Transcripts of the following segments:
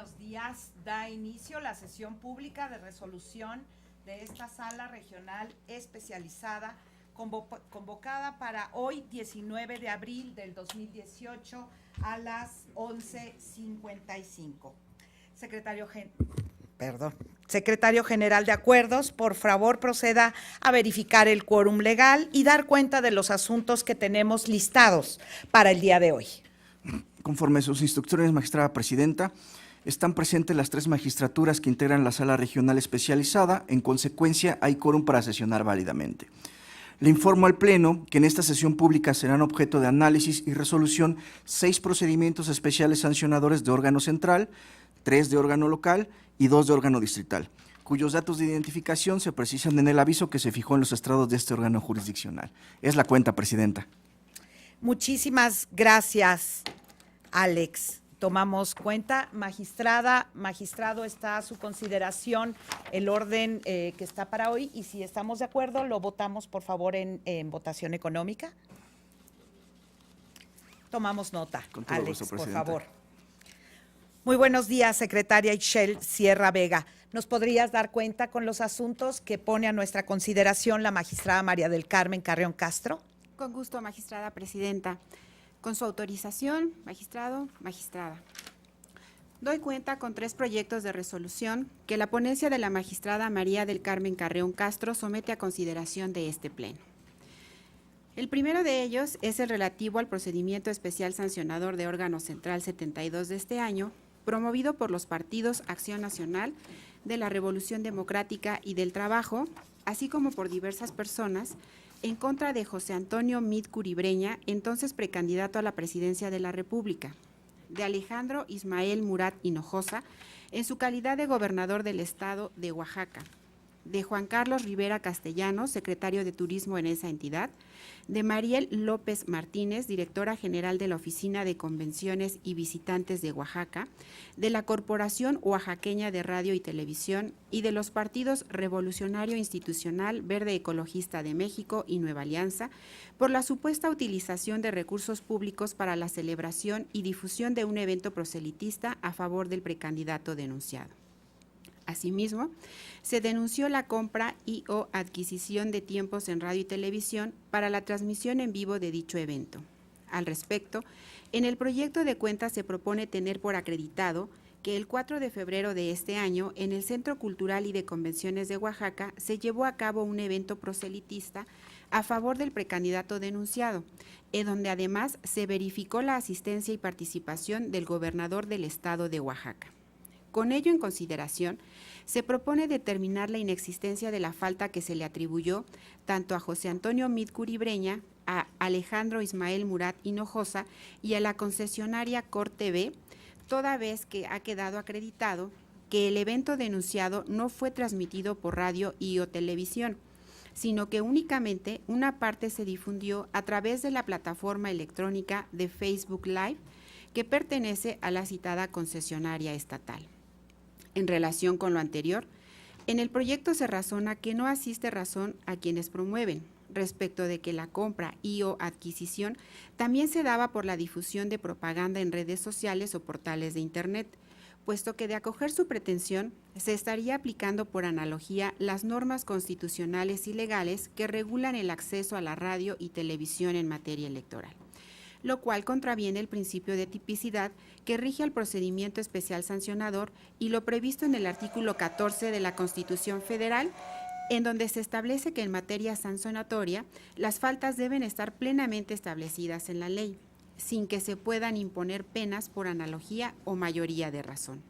buenos días. Da inicio la sesión pública de resolución de esta sala regional especializada convocada para hoy, 19 de abril del 2018 a las 11:55. Secretario General de Acuerdos, por favor proceda a verificar el quórum legal y dar cuenta de los asuntos que tenemos listados para el día de hoy. Conforme a sus instrucciones, magistrada presidenta, están presentes las 3 magistraturas que integran la sala regional especializada. En consecuencia, hay quórum para sesionar válidamente. Le informo al Pleno que en esta sesión pública serán objeto de análisis y resolución 6 procedimientos especiales sancionadores de órgano central, 3 de órgano local y 2 de órgano distrital, cuyos datos de identificación se precisan en el aviso que se fijó en los estrados de este órgano jurisdiccional. Es la cuenta, presidenta. Muchísimas gracias, Alex. Tomamos cuenta. Magistrado, está a su consideración el orden que está para hoy, y si estamos de acuerdo, lo votamos, por favor, en votación económica. Tomamos nota, Alex, gusto, por favor. Muy buenos días, secretaria Ixchel Sierra Vega. ¿Nos podrías dar cuenta con los asuntos que pone a nuestra consideración la magistrada María del Carmen Carreón Castro? Con gusto, magistrada presidenta. Con su autorización, magistrado, magistrada. Doy cuenta con 3 proyectos de resolución que la ponencia de la magistrada María del Carmen Carreón Castro somete a consideración de este Pleno. El primero de ellos es el relativo al procedimiento especial sancionador de órgano central 72 de este año, promovido por los partidos Acción Nacional, de la Revolución Democrática y del Trabajo, así como por diversas personas, en contra de José Antonio Meade Curibreña, entonces precandidato a la presidencia de la República, de Alejandro Ismael Murat Hinojosa, en su calidad de gobernador del estado de Oaxaca, de Juan Carlos Rivera Castellanos, secretario de Turismo en esa entidad, de Mariel López Martínez, directora general de la Oficina de Convenciones y Visitantes de Oaxaca, de la Corporación Oaxaqueña de Radio y Televisión y de los partidos Revolucionario Institucional, Verde Ecologista de México y Nueva Alianza, por la supuesta utilización de recursos públicos para la celebración y difusión de un evento proselitista a favor del precandidato denunciado. Asimismo, se denunció la compra y o adquisición de tiempos en radio y televisión para la transmisión en vivo de dicho evento. Al respecto, en el proyecto de cuenta se propone tener por acreditado que el 4 de febrero de este año, en el Centro Cultural y de Convenciones de Oaxaca, se llevó a cabo un evento proselitista a favor del precandidato denunciado, en donde además se verificó la asistencia y participación del gobernador del estado de Oaxaca. Con ello en consideración, se propone determinar la inexistencia de la falta que se le atribuyó tanto a José Antonio Meade Curibreña, a Alejandro Ismael Murat Hinojosa y a la concesionaria Cor TV, toda vez que ha quedado acreditado que el evento denunciado no fue transmitido por radio y o televisión, sino que únicamente una parte se difundió a través de la plataforma electrónica de Facebook Live, que pertenece a la citada concesionaria estatal. En relación con lo anterior, en el proyecto se razona que no asiste razón a quienes promueven, respecto de que la compra y o adquisición también se daba por la difusión de propaganda en redes sociales o portales de Internet, puesto que de acoger su pretensión se estaría aplicando por analogía las normas constitucionales y legales que regulan el acceso a la radio y televisión en materia electoral, lo cual contraviene el principio de tipicidad que rige al procedimiento especial sancionador y lo previsto en el artículo 14 de la Constitución Federal, en donde se establece que en materia sancionatoria las faltas deben estar plenamente establecidas en la ley, sin que se puedan imponer penas por analogía o mayoría de razón.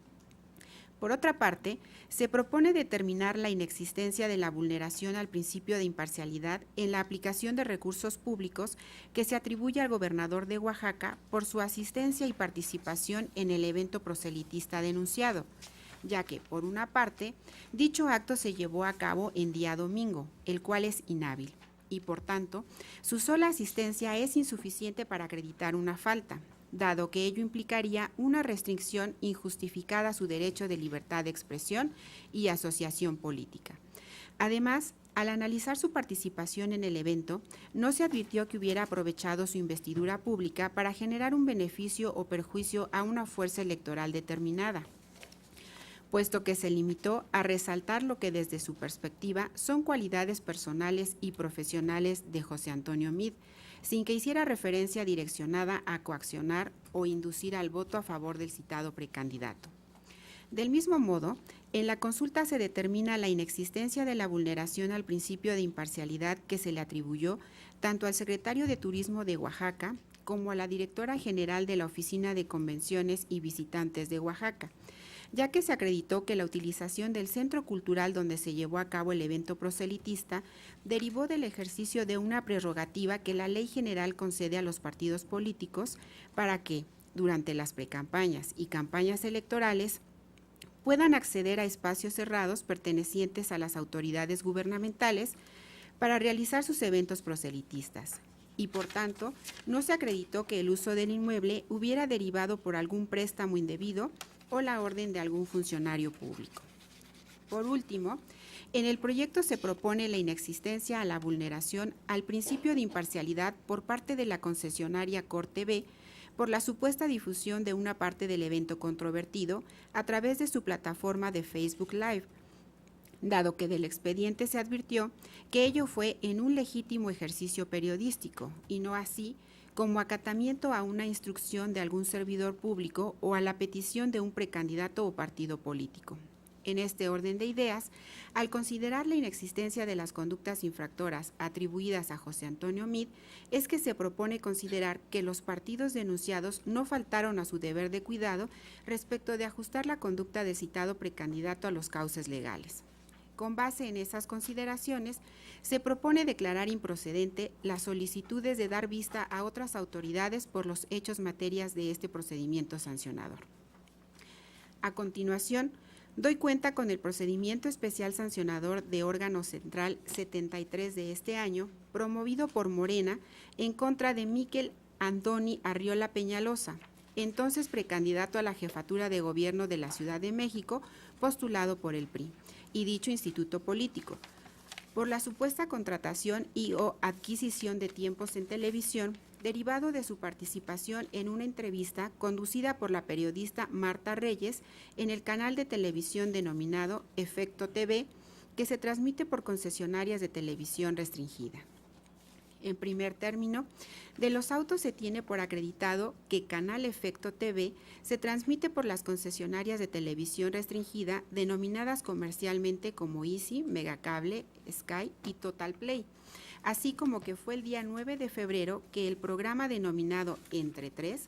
Por otra parte, se propone determinar la inexistencia de la vulneración al principio de imparcialidad en la aplicación de recursos públicos que se atribuye al gobernador de Oaxaca por su asistencia y participación en el evento proselitista denunciado, ya que, por una parte, dicho acto se llevó a cabo en día domingo, el cual es inhábil, y por tanto, su sola asistencia es insuficiente para acreditar una falta, dado que ello implicaría una restricción injustificada a su derecho de libertad de expresión y asociación política. Además, al analizar su participación en el evento, no se advirtió que hubiera aprovechado su investidura pública para generar un beneficio o perjuicio a una fuerza electoral determinada. puesto que se limitó a resaltar lo que desde su perspectiva son cualidades personales y profesionales de José Antonio Meade, sin que hiciera referencia direccionada a coaccionar o inducir al voto a favor del citado precandidato. Del mismo modo, en la consulta se determina la inexistencia de la vulneración al principio de imparcialidad que se le atribuyó tanto al secretario de Turismo de Oaxaca como a la directora general de la Oficina de Convenciones y Visitantes de Oaxaca, ya que se acreditó que la utilización del centro cultural donde se llevó a cabo el evento proselitista derivó del ejercicio de una prerrogativa que la Ley General concede a los partidos políticos para que, durante las precampañas y campañas electorales, puedan acceder a espacios cerrados pertenecientes a las autoridades gubernamentales para realizar sus eventos proselitistas. Y por tanto, no se acreditó que el uso del inmueble hubiera derivado por algún préstamo indebido o la orden de algún funcionario público. Por último, en el proyecto se propone la inexistencia a la vulneración al principio de imparcialidad por parte de la concesionaria Cor TV por la supuesta difusión de una parte del evento controvertido a través de su plataforma de Facebook Live, dado que del expediente se advirtió que ello fue en un legítimo ejercicio periodístico y no así como acatamiento a una instrucción de algún servidor público o a la petición de un precandidato o partido político. En este orden de ideas, al considerar la inexistencia de las conductas infractoras atribuidas a José Antonio Meade, es que se propone considerar que los partidos denunciados no faltaron a su deber de cuidado respecto de ajustar la conducta del citado precandidato a los cauces legales. Con base en esas consideraciones, se propone declarar improcedente las solicitudes de dar vista a otras autoridades por los hechos materias de este procedimiento sancionador. A continuación, doy cuenta con el procedimiento especial sancionador de órgano central 73 de este año, promovido por Morena en contra de Miquel Andoni Arriola Peñalosa, entonces precandidato a la jefatura de gobierno de la Ciudad de México, postulado por el PRI, y dicho instituto político, por la supuesta contratación y o adquisición de tiempos en televisión, derivado de su participación en una entrevista conducida por la periodista Marta Reyes en el canal de televisión denominado Efecto TV, que se transmite por concesionarias de televisión restringida. En primer término, de los autos se tiene por acreditado que Canal Efecto TV se transmite por las concesionarias de televisión restringida denominadas comercialmente como Easy, Megacable, Sky y Total Play, así como que fue el día 9 de febrero que el programa denominado Entre Tres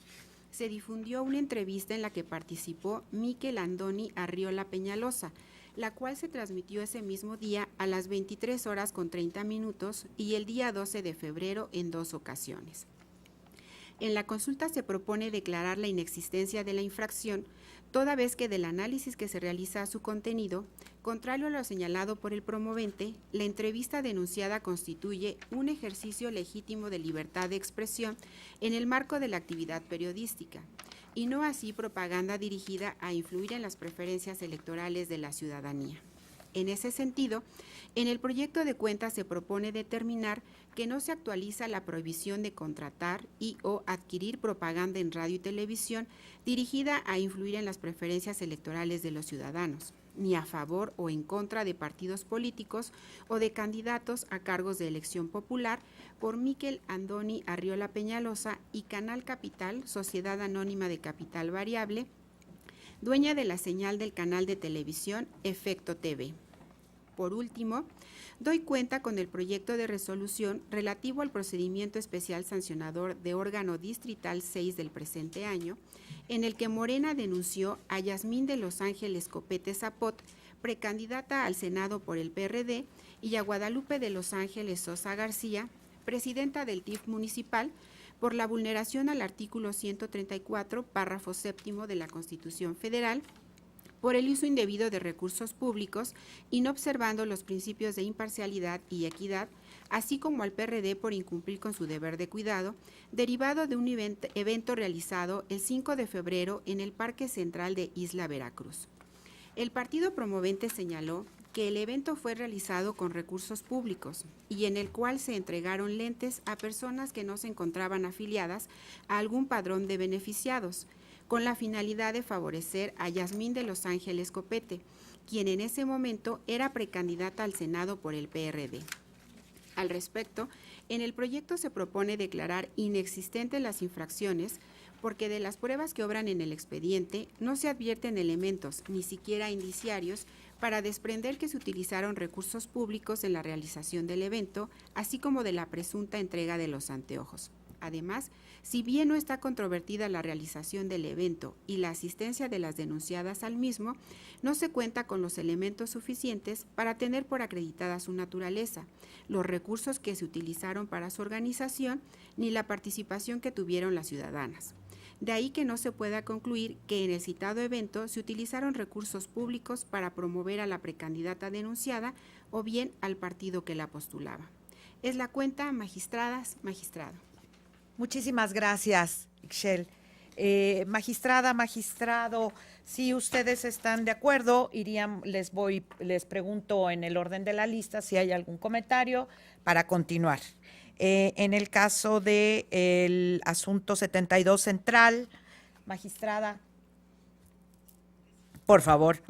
se difundió una entrevista en la que participó Miquel Andoni Arriola Peñalosa, la cual se transmitió ese mismo día a las 23:30 y el día 12 de febrero en 2 ocasiones. En la consulta se propone declarar la inexistencia de la infracción, toda vez que del análisis que se realiza a su contenido, contrario a lo señalado por el promovente, la entrevista denunciada constituye un ejercicio legítimo de libertad de expresión en el marco de la actividad periodística, y no así propaganda dirigida a influir en las preferencias electorales de la ciudadanía. En ese sentido, en el proyecto de cuenta se propone determinar que no se actualiza la prohibición de contratar y o adquirir propaganda en radio y televisión dirigida a influir en las preferencias electorales de los ciudadanos, ni a favor o en contra de partidos políticos o de candidatos a cargos de elección popular por Miquel Andoni Arriola Peñalosa y Canal Capital, Sociedad Anónima de Capital Variable, dueña de la señal del canal de televisión Efecto TV. Por último, doy cuenta con el proyecto de resolución relativo al procedimiento especial sancionador de órgano distrital 6 del presente año, en el que Morena denunció a Yasmín de Los Ángeles Copete Zapot, precandidata al Senado por el PRD, y a Guadalupe de Los Ángeles Sosa García, presidenta del TIF municipal, por la vulneración al artículo 134, párrafo séptimo de la Constitución Federal, por el uso indebido de recursos públicos y no observando los principios de imparcialidad y equidad, así como al PRD por incumplir con su deber de cuidado, derivado de un evento realizado el 5 de febrero en el Parque Central de Isla Veracruz. El partido promovente señaló que el evento fue realizado con recursos públicos y en el cual se entregaron lentes a personas que no se encontraban afiliadas a algún padrón de beneficiados, con la finalidad de favorecer a Yasmín de Los Ángeles Copete, quien en ese momento era precandidata al Senado por el PRD. Al respecto, en el proyecto se propone declarar inexistentes las infracciones porque de las pruebas que obran en el expediente no se advierten elementos, ni siquiera indiciarios, para desprender que se utilizaron recursos públicos en la realización del evento, así como de la presunta entrega de los anteojos. Además, si bien no está controvertida la realización del evento y la asistencia de las denunciadas al mismo, no se cuenta con los elementos suficientes para tener por acreditada su naturaleza, los recursos que se utilizaron para su organización, ni la participación que tuvieron las ciudadanas. De ahí que no se pueda concluir que en el citado evento se utilizaron recursos públicos para promover a la precandidata denunciada o bien al partido que la postulaba. Es la cuenta, magistradas, magistrado. Muchísimas gracias, Ixchel. Magistrada, magistrado, si ustedes están de acuerdo, les pregunto en el orden de la lista si hay algún comentario para continuar. En el caso del asunto 72 central, magistrada, por favor.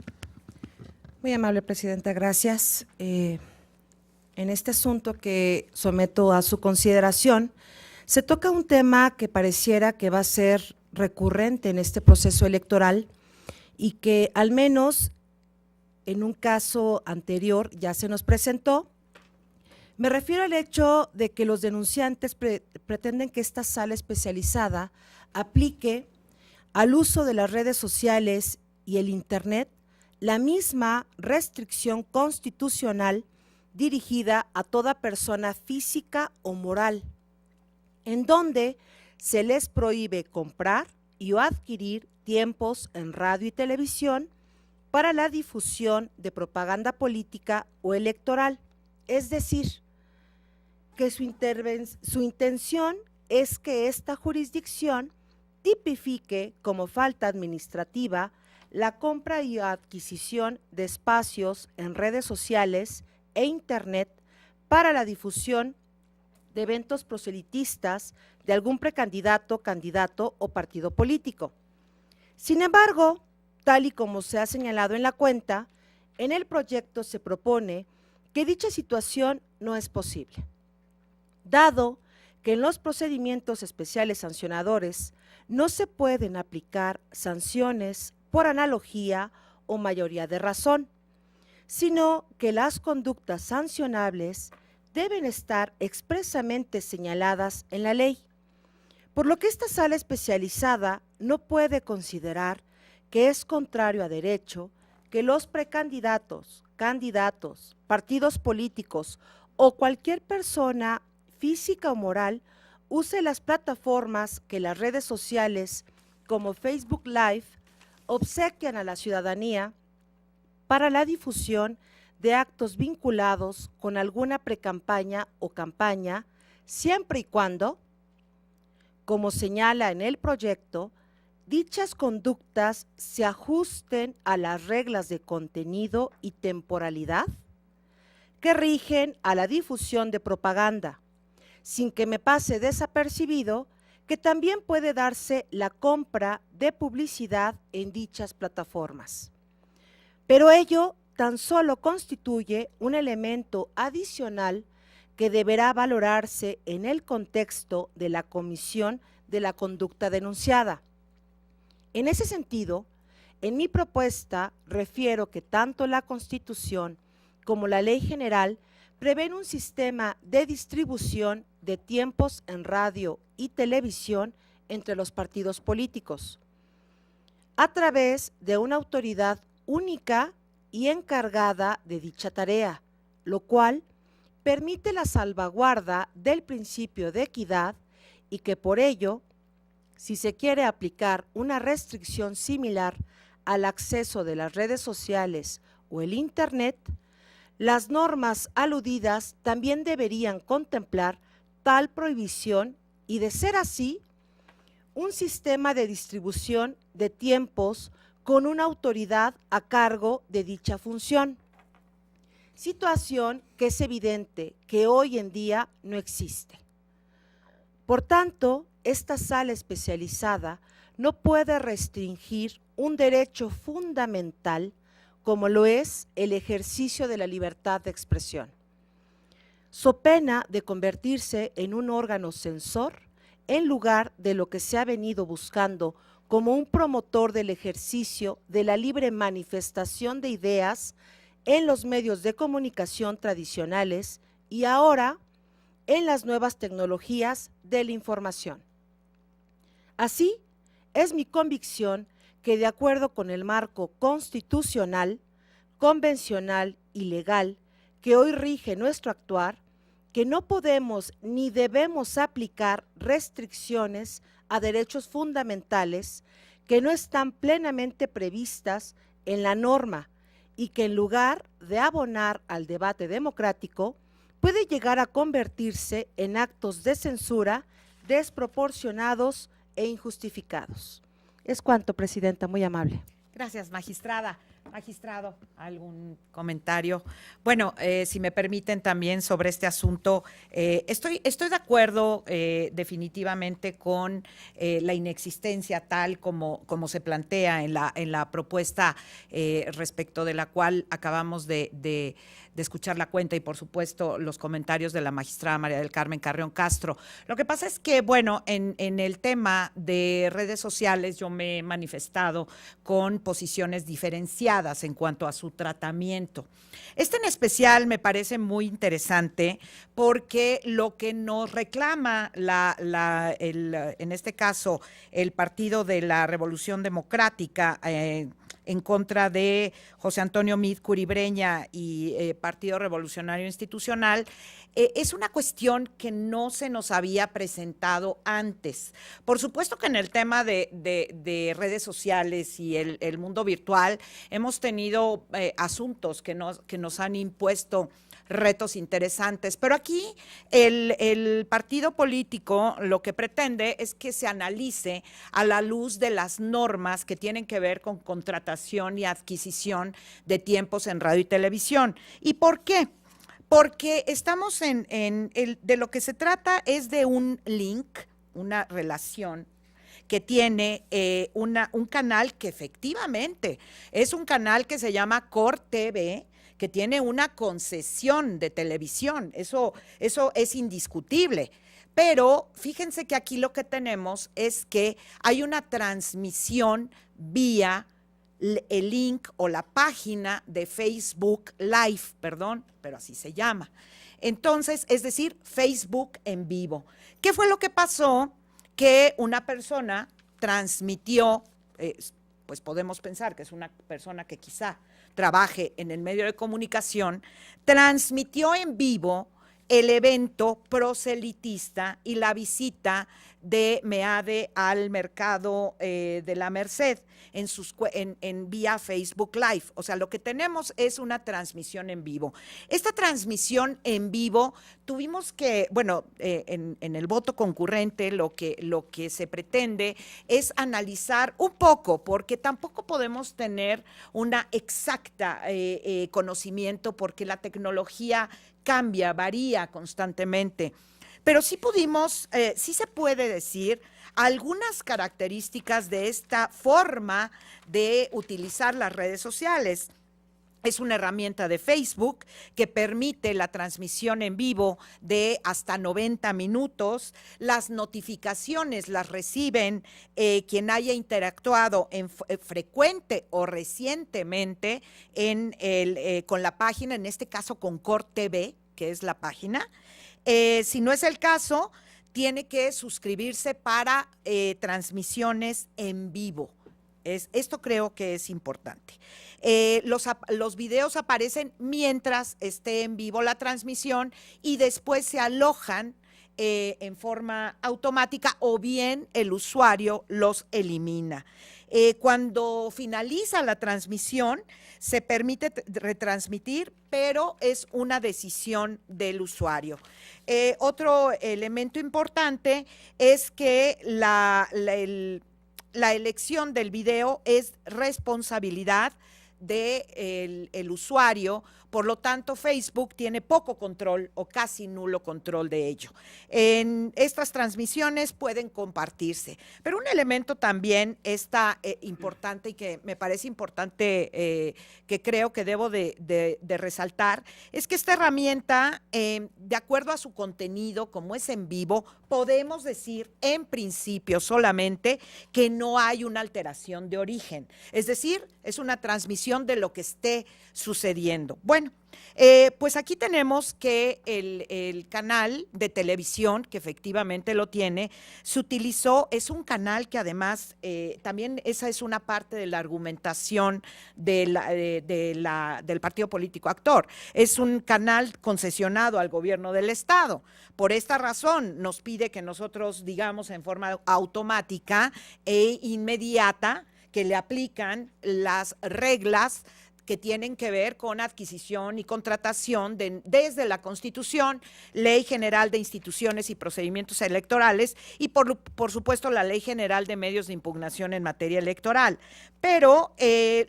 Muy amable, presidenta, gracias. En este asunto que someto a su consideración, se toca un tema que pareciera que va a ser recurrente en este proceso electoral y que al menos en un caso anterior ya se nos presentó. Me refiero al hecho de que los denunciantes pretenden que esta sala especializada aplique al uso de las redes sociales y el Internet la misma restricción constitucional dirigida a toda persona física o moral, en donde se les prohíbe comprar y o adquirir tiempos en radio y televisión para la difusión de propaganda política o electoral. Es decir, que su intención es que esta jurisdicción tipifique como falta administrativa la compra y adquisición de espacios en redes sociales e Internet para la difusión de eventos proselitistas de algún precandidato, candidato o partido político. Sin embargo, tal y como se ha señalado en la cuenta, en el proyecto se propone que dicha situación no es posible, dado que en los procedimientos especiales sancionadores no se pueden aplicar sanciones por analogía o mayoría de razón, sino que las conductas sancionables deben estar expresamente señaladas en la ley, por lo que esta sala especializada no puede considerar que es contrario a derecho que los precandidatos, candidatos, partidos políticos o cualquier persona física o moral use las plataformas que las redes sociales como Facebook Live obsequian a la ciudadanía para la difusión de actos vinculados con alguna precampaña o campaña, siempre y cuando, como señala en el proyecto, dichas conductas se ajusten a las reglas de contenido y temporalidad que rigen a la difusión de propaganda, sin que me pase desapercibido que también puede darse la compra de publicidad en dichas plataformas. Pero ello tan solo constituye un elemento adicional que deberá valorarse en el contexto de la comisión de la conducta denunciada. En ese sentido, en mi propuesta refiero que tanto la Constitución como la Ley General prevén un sistema de distribución de tiempos en radio y televisión entre los partidos políticos, a través de una autoridad única y encargada de dicha tarea, lo cual permite la salvaguarda del principio de equidad y que por ello, si se quiere aplicar una restricción similar al acceso de las redes sociales o el Internet, las normas aludidas también deberían contemplar tal prohibición y, de ser así, un sistema de distribución de tiempos con una autoridad a cargo de dicha función. Situación que es evidente que hoy en día no existe. Por tanto, esta sala especializada no puede restringir un derecho fundamental como lo es el ejercicio de la libertad de expresión, so pena de convertirse en un órgano censor en lugar de lo que se ha venido buscando como un promotor del ejercicio de la libre manifestación de ideas en los medios de comunicación tradicionales y ahora en las nuevas tecnologías de la información. Así, es mi convicción que de acuerdo con el marco constitucional, convencional y legal que hoy rige nuestro actuar, que no podemos ni debemos aplicar restricciones a derechos fundamentales que no están plenamente previstas en la norma y que en lugar de abonar al debate democrático, puede llegar a convertirse en actos de censura desproporcionados e injustificados. Es cuanto, Presidenta, muy amable. Gracias, magistrada. Magistrado, ¿algún comentario? Bueno, si me permiten también sobre este asunto, estoy de acuerdo definitivamente con la inexistencia tal como se plantea en la propuesta respecto de la cual acabamos de escuchar la cuenta y, por supuesto, los comentarios de la magistrada María del Carmen Carrión Castro. Lo que pasa es que, bueno, en el tema de redes sociales yo me he manifestado con posiciones diferenciadas en cuanto a su tratamiento. Este en especial me parece muy interesante porque lo que nos reclama en este caso el Partido de la Revolución Democrática en contra de José Antonio Meade Curibreña y Partido Revolucionario Institucional, es una cuestión que no se nos había presentado antes. Por supuesto que en el tema de redes sociales y el mundo virtual hemos tenido asuntos que nos han impuesto retos interesantes, pero aquí el partido político lo que pretende es que se analice a la luz de las normas que tienen que ver con contratación y adquisición de tiempos en radio y televisión. ¿Y por qué? Porque estamos de lo que se trata es de un link, una relación que tiene un canal que efectivamente es un canal que se llama Core TV, que tiene una concesión de televisión, eso es indiscutible. Pero fíjense que aquí lo que tenemos es que hay una transmisión vía el link o la página de Facebook Live, perdón, pero así se llama. Entonces, es decir, Facebook en vivo. ¿Qué fue lo que pasó? Que una persona transmitió, pues podemos pensar que es una persona que quizá trabaje en el medio de comunicación, transmitió en vivo el evento proselitista y la visita de Meade al mercado de la Merced en vía Facebook Live. O sea, lo que tenemos es una transmisión en vivo. Esta transmisión en vivo tuvimos que, bueno, en el voto concurrente lo que se pretende es analizar un poco, porque tampoco podemos tener una exacta conocimiento, porque la tecnología cambia, varía constantemente. Pero sí sí se puede decir algunas características de esta forma de utilizar las redes sociales. Es una herramienta de Facebook que permite la transmisión en vivo de hasta 90 minutos. Las notificaciones las reciben quien haya interactuado frecuente o recientemente con la página, en este caso con Core TV, que es la página. Si no es el caso, tiene que suscribirse para transmisiones en vivo. Esto creo que es importante. Los videos aparecen mientras esté en vivo la transmisión y después se alojan en forma automática o bien el usuario los elimina. Cuando finaliza la transmisión, se permite retransmitir, pero es una decisión del usuario. Otro elemento importante es que la elección del video es responsabilidad del usuario, por lo tanto Facebook tiene poco control o casi nulo control de ello. En estas transmisiones pueden compartirse, pero un elemento también está importante y que me parece importante, que creo que debo de resaltar, es que esta herramienta, de acuerdo a su contenido, como es en vivo, podemos decir en principio solamente que no hay una alteración de origen, es decir, es una transmisión de lo que esté sucediendo. Bueno, pues aquí tenemos que el canal de televisión, que efectivamente lo tiene, se utilizó, es un canal que además, también esa es una parte de la argumentación del partido político actor, es un canal concesionado al gobierno del Estado. Por esta razón nos pide que nosotros digamos en forma automática e inmediata que le aplican las reglas que tienen que ver con adquisición y contratación desde la Constitución, Ley General de Instituciones y Procedimientos Electorales y por supuesto la Ley General de Medios de Impugnación en materia electoral. Pero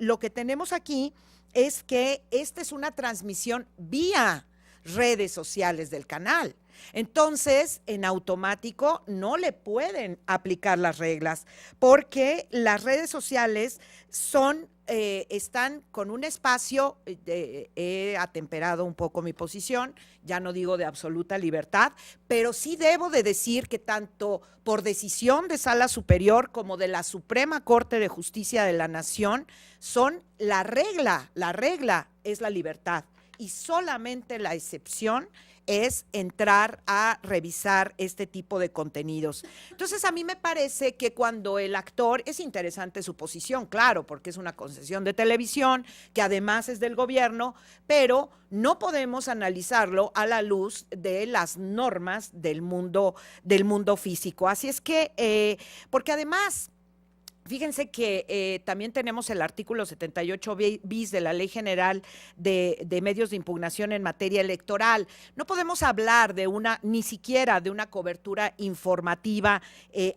lo que tenemos aquí es que esta es una transmisión vía redes sociales del canal. Entonces, en automático no le pueden aplicar las reglas porque las redes sociales están con un espacio, he atemperado un poco mi posición, ya no digo de absoluta libertad, pero sí debo de decir que tanto por decisión de Sala Superior como de la Suprema Corte de Justicia de la Nación, son la regla es la libertad y solamente la excepción es entrar a revisar este tipo de contenidos. Entonces, a mí me parece que cuando el actor, es interesante su posición, claro, porque es una concesión de televisión, que además es del gobierno, pero no podemos analizarlo a la luz de las normas del mundo físico. Así es que, porque además, fíjense que también tenemos el artículo 78 bis de la Ley General de Medios de Impugnación en materia electoral. No podemos hablar ni siquiera de una cobertura informativa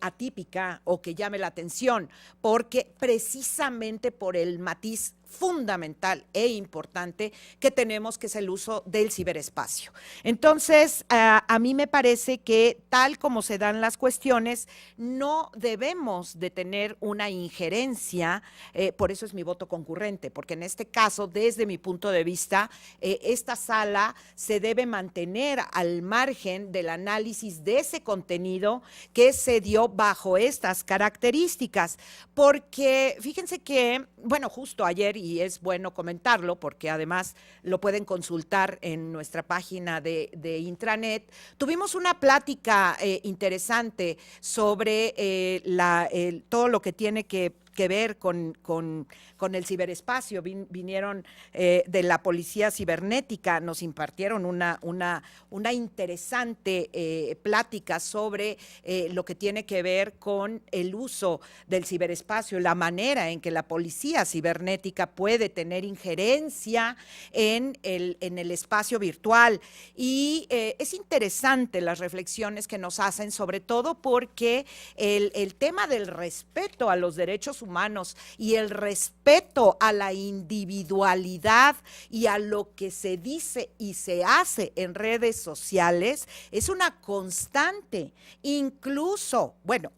atípica o que llame la atención, porque precisamente por el matiz fundamental e importante que tenemos, que es el uso del ciberespacio. Entonces, a mí me parece que tal como se dan las cuestiones, no debemos de tener una injerencia, por eso es mi voto concurrente, porque en este caso, desde mi punto de vista, esta sala se debe mantener al margen del análisis de ese contenido que se dio bajo estas características, porque fíjense que, bueno, justo ayer, y es bueno comentarlo porque además lo pueden consultar en nuestra página de intranet, tuvimos una plática interesante sobre todo lo que tiene que ver con el ciberespacio. Vinieron de la Policía Cibernética, nos impartieron una interesante plática sobre lo que tiene que ver con el uso del ciberespacio, la manera en que la Policía Cibernética puede tener injerencia en el espacio virtual. Y es interesante las reflexiones que nos hacen, sobre todo porque el tema del respeto a los derechos humanos y el respeto a la individualidad y a lo que se dice y se hace en redes sociales es una constante, incluso, bueno,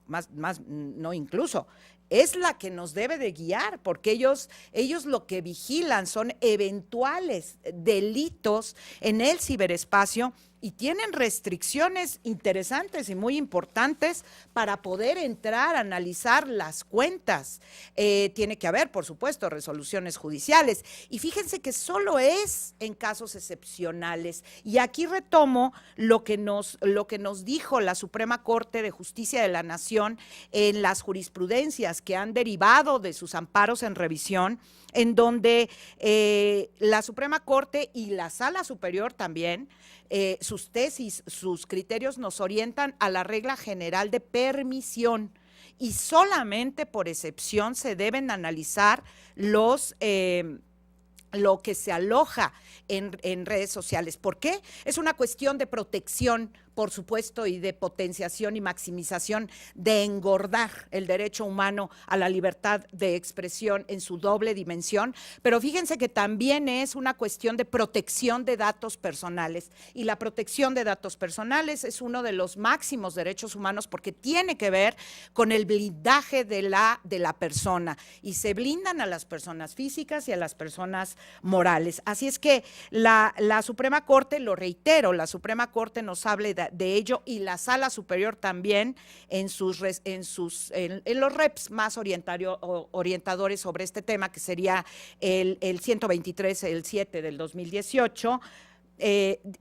no incluso, es la que nos debe de guiar, porque ellos lo que vigilan son eventuales delitos en el ciberespacio y tienen restricciones interesantes y muy importantes para poder entrar a analizar las cuentas. Tiene que haber, por supuesto, resoluciones judiciales. Y fíjense que solo es en casos excepcionales. Y aquí retomo lo que nos dijo la Suprema Corte de Justicia de la Nación en las jurisprudencias que han derivado de sus amparos en revisión, en donde la Suprema Corte y la Sala Superior también, sus tesis, sus criterios nos orientan a la regla general de permisión y solamente por excepción se deben analizar lo que se aloja en redes sociales. ¿Por qué? Es una cuestión de protección por supuesto, y de potenciación y maximización, de engordar el derecho humano a la libertad de expresión en su doble dimensión, pero fíjense que también es una cuestión de protección de datos personales, y la protección de datos personales es uno de los máximos derechos humanos porque tiene que ver con el blindaje de la persona, y se blindan a las personas físicas y a las personas morales. Así es que la Suprema Corte, lo reitero, la Suprema Corte nos habla de ello, y la Sala Superior también en los reps más orientadores sobre este tema, que sería el 123, el 7 del 2018.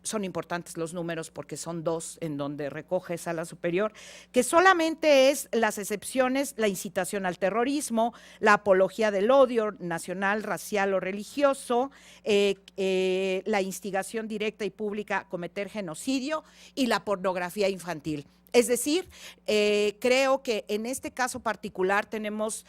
Son importantes los números porque son 2 en donde recoge Sala Superior, que solamente es las excepciones, la incitación al terrorismo, la apología del odio nacional, racial o religioso, la instigación directa y pública a cometer genocidio y la pornografía infantil. Es decir, creo que en este caso particular tenemos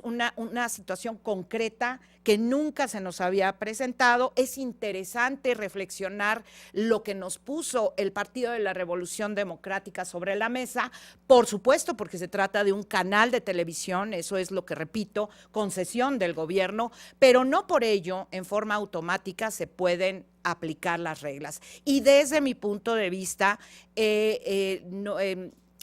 una situación concreta que nunca se nos había presentado. Es interesante reflexionar lo que nos puso el Partido de la Revolución Democrática sobre la mesa, por supuesto, porque se trata de un canal de televisión, eso es lo que repito, concesión del gobierno, pero no por ello en forma automática se pueden aplicar las reglas. Y desde mi punto de vista,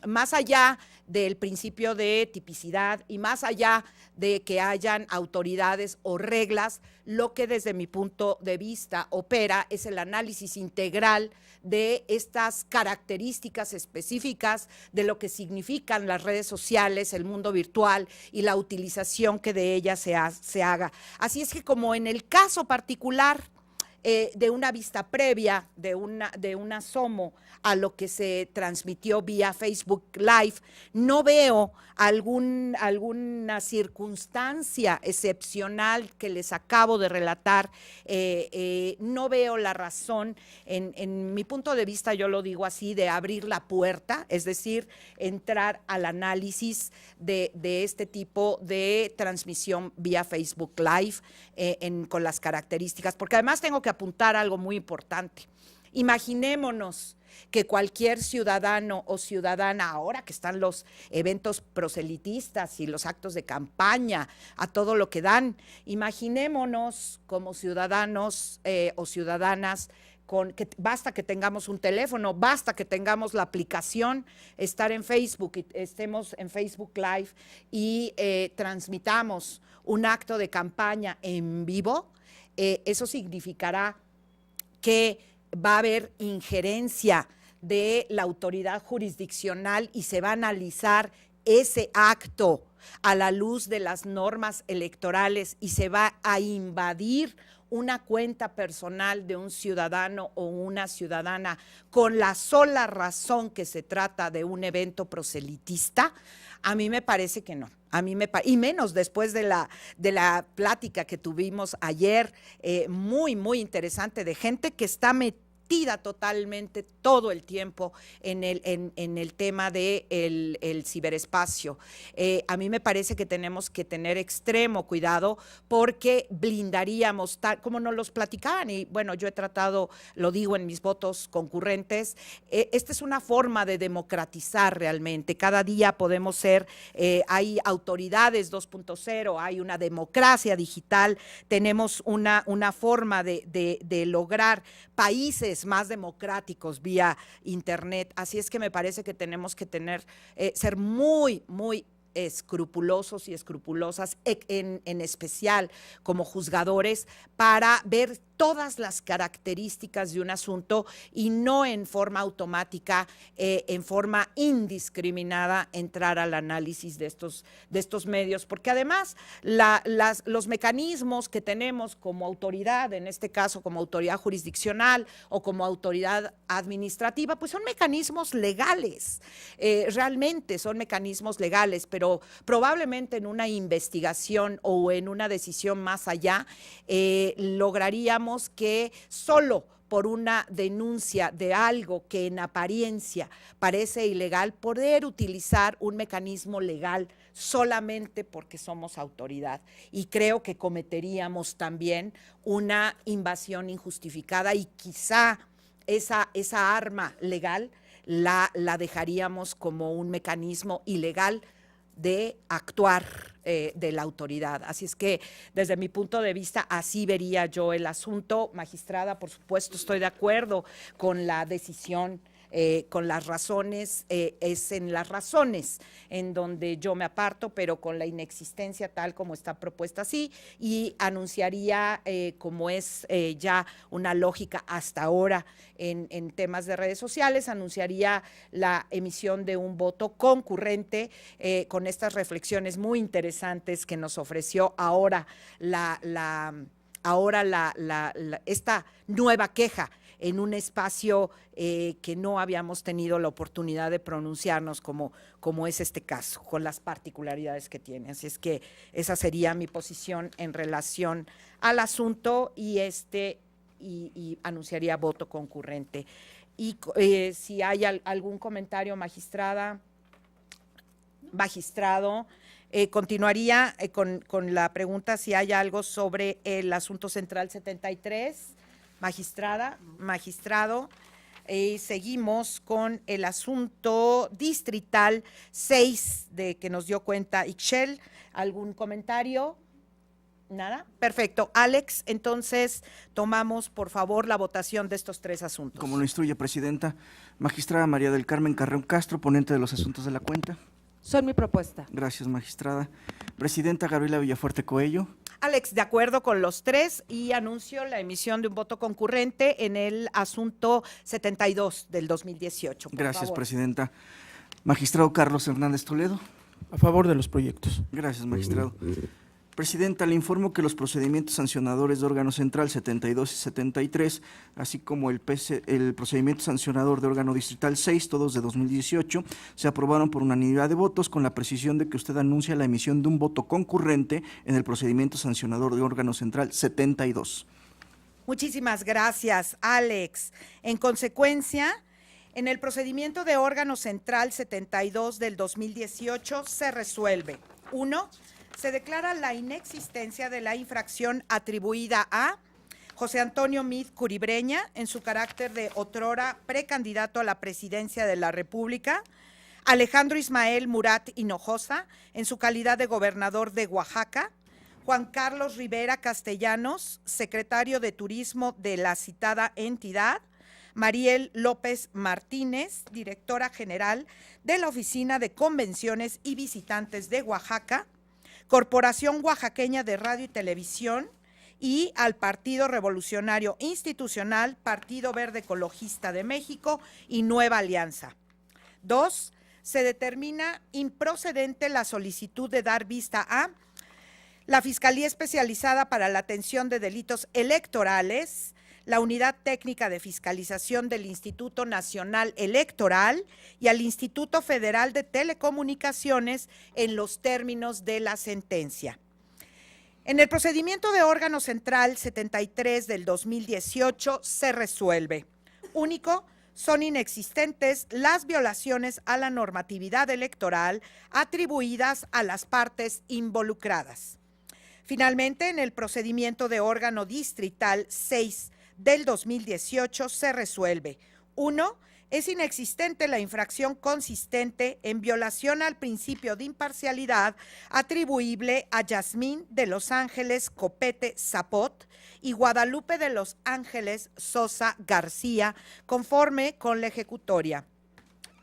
más allá del principio de tipicidad y más allá de que hayan autoridades o reglas, lo que desde mi punto de vista opera es el análisis integral de estas características específicas de lo que significan las redes sociales, el mundo virtual y la utilización que de ellas se haga. Así es que, como en el caso particular de una vista previa, de un asomo a lo que se transmitió vía Facebook Live, no veo alguna circunstancia excepcional que les acabo de relatar, no veo la razón, en mi punto de vista, yo lo digo así, de abrir la puerta, es decir, entrar al análisis de este tipo de transmisión vía Facebook Live con las características, porque además tengo que apuntar algo muy importante. Imaginémonos que cualquier ciudadano o ciudadana, ahora que están los eventos proselitistas y los actos de campaña a todo lo que dan, imaginémonos como ciudadanos o ciudadanas que basta que tengamos un teléfono, basta que tengamos la aplicación, estar en Facebook, estemos en Facebook Live y transmitamos un acto de campaña en vivo. Eso significará que va a haber injerencia de la autoridad jurisdiccional y se va a analizar ese acto a la luz de las normas electorales y se va a invadir una cuenta personal de un ciudadano o una ciudadana con la sola razón que se trata de un evento proselitista. A mí me parece que no. Y menos después de la plática que tuvimos ayer, muy, muy interesante, de gente que está metida totalmente todo el tiempo en el tema del ciberespacio. A mí me parece que tenemos que tener extremo cuidado porque blindaríamos, tal como nos los platicaban, y bueno, yo he tratado, lo digo en mis votos concurrentes, esta es una forma de democratizar realmente. Cada día podemos ser, hay autoridades 2.0, hay una democracia digital, tenemos una forma de lograr países más democráticos vía internet. Así es que me parece que tenemos que ser muy, muy escrupulosos y escrupulosas, en especial como juzgadores, para ver todas las características de un asunto y no en forma automática, en forma indiscriminada, entrar al análisis de estos medios, porque además los mecanismos que tenemos como autoridad, en este caso como autoridad jurisdiccional o como autoridad administrativa, pues son mecanismos legales, realmente son mecanismos legales, pero probablemente en una investigación o en una decisión más allá, lograríamos que solo por una denuncia de algo que en apariencia parece ilegal, poder utilizar un mecanismo legal solamente porque somos autoridad. Y creo que cometeríamos también una invasión injustificada y quizá esa arma legal la dejaríamos como un mecanismo ilegal de actuar de la autoridad. Así es que, desde mi punto de vista, así vería yo el asunto. Magistrada, por supuesto, estoy de acuerdo con la decisión, con las razones, es en las razones en donde yo me aparto, pero con la inexistencia tal como está propuesta así, y anunciaría, como es ya una lógica hasta ahora en temas de redes sociales, anunciaría la emisión de un voto concurrente con estas reflexiones muy interesantes que nos ofreció ahora esta nueva queja en un espacio que no habíamos tenido la oportunidad de pronunciarnos como es este caso, con las particularidades que tiene. Así es que esa sería mi posición en relación al asunto y anunciaría voto concurrente. Y si hay algún comentario, magistrado, continuaría con la pregunta si hay algo sobre el asunto central 73. Magistrado, seguimos con el asunto distrital 6 de que nos dio cuenta Ixchel. ¿Algún comentario? ¿Nada? Perfecto. Alex, entonces tomamos, por favor, la votación de estos 3 asuntos. Como lo instruye, Presidenta. Magistrada María del Carmen Carreón Castro, ponente de los asuntos de la cuenta. Son mi propuesta. Gracias, magistrada. Presidenta Gabriela Villafuerte Coello. Alex, de acuerdo con los 3, y anuncio la emisión de un voto concurrente en el asunto 72 del 2018. Gracias, favor. Presidenta. Magistrado Carlos Hernández Toledo. A favor de los proyectos. Gracias, magistrado. Presidenta, le informo que los procedimientos sancionadores de órgano central 72 y 73, así como el procedimiento sancionador de órgano distrital 6, todos de 2018, se aprobaron por unanimidad de votos, con la precisión de que usted anuncia la emisión de un voto concurrente en el procedimiento sancionador de órgano central 72. Muchísimas gracias, Alex. En consecuencia, en el procedimiento de órgano central 72 del 2018 se resuelve: 1. Se declara la inexistencia de la infracción atribuida a José Antonio Meade Curibreña en su carácter de otrora precandidato a la presidencia de la República, Alejandro Ismael Murat Hinojosa en su calidad de gobernador de Oaxaca, Juan Carlos Rivera Castellanos, secretario de Turismo de la citada entidad, Mariel López Martínez, directora general de la Oficina de Convenciones y Visitantes de Oaxaca, Corporación Oaxaqueña de Radio y Televisión, y al Partido Revolucionario Institucional, Partido Verde Ecologista de México y Nueva Alianza. 2. Se determina improcedente la solicitud de dar vista a la Fiscalía Especializada para la Atención de Delitos Electorales, la Unidad Técnica de Fiscalización del Instituto Nacional Electoral y al Instituto Federal de Telecomunicaciones en los términos de la sentencia. En el procedimiento de órgano central 73 del 2018 se resuelve: único, son inexistentes las violaciones a la normatividad electoral atribuidas a las partes involucradas. Finalmente, en el procedimiento de órgano distrital 6 del 2018 se resuelve: 1. Es inexistente la infracción consistente en violación al principio de imparcialidad atribuible a Yasmín de Los Ángeles Copete Zapot y Guadalupe de Los Ángeles Sosa García, conforme con la ejecutoria.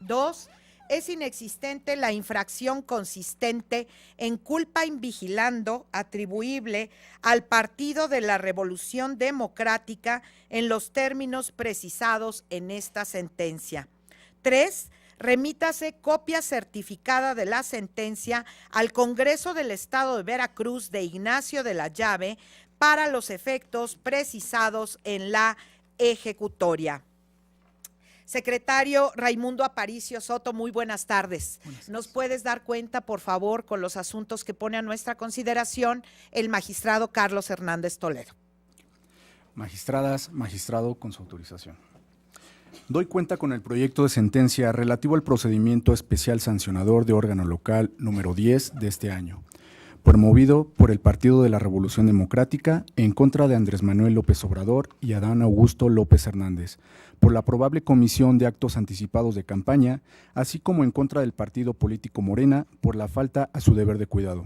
2. Es inexistente la infracción consistente en culpa invigilando atribuible al Partido de la Revolución Democrática en los términos precisados en esta sentencia. 3. Remítase copia certificada de la sentencia al Congreso del Estado de Veracruz de Ignacio de la Llave para los efectos precisados en la ejecutoria. Secretario Raimundo Aparicio Soto, muy buenas tardes. ¿Nos puedes dar cuenta, por favor, con los asuntos que pone a nuestra consideración el magistrado Carlos Hernández Toledo? Magistradas, magistrado, con su autorización. Doy cuenta con el proyecto de sentencia relativo al procedimiento especial sancionador de órgano local número 10 de este año, promovido por el Partido de la Revolución Democrática en contra de Andrés Manuel López Obrador y Adán Augusto López Hernández, por la probable comisión de actos anticipados de campaña, así como en contra del partido político Morena por la falta a su deber de cuidado.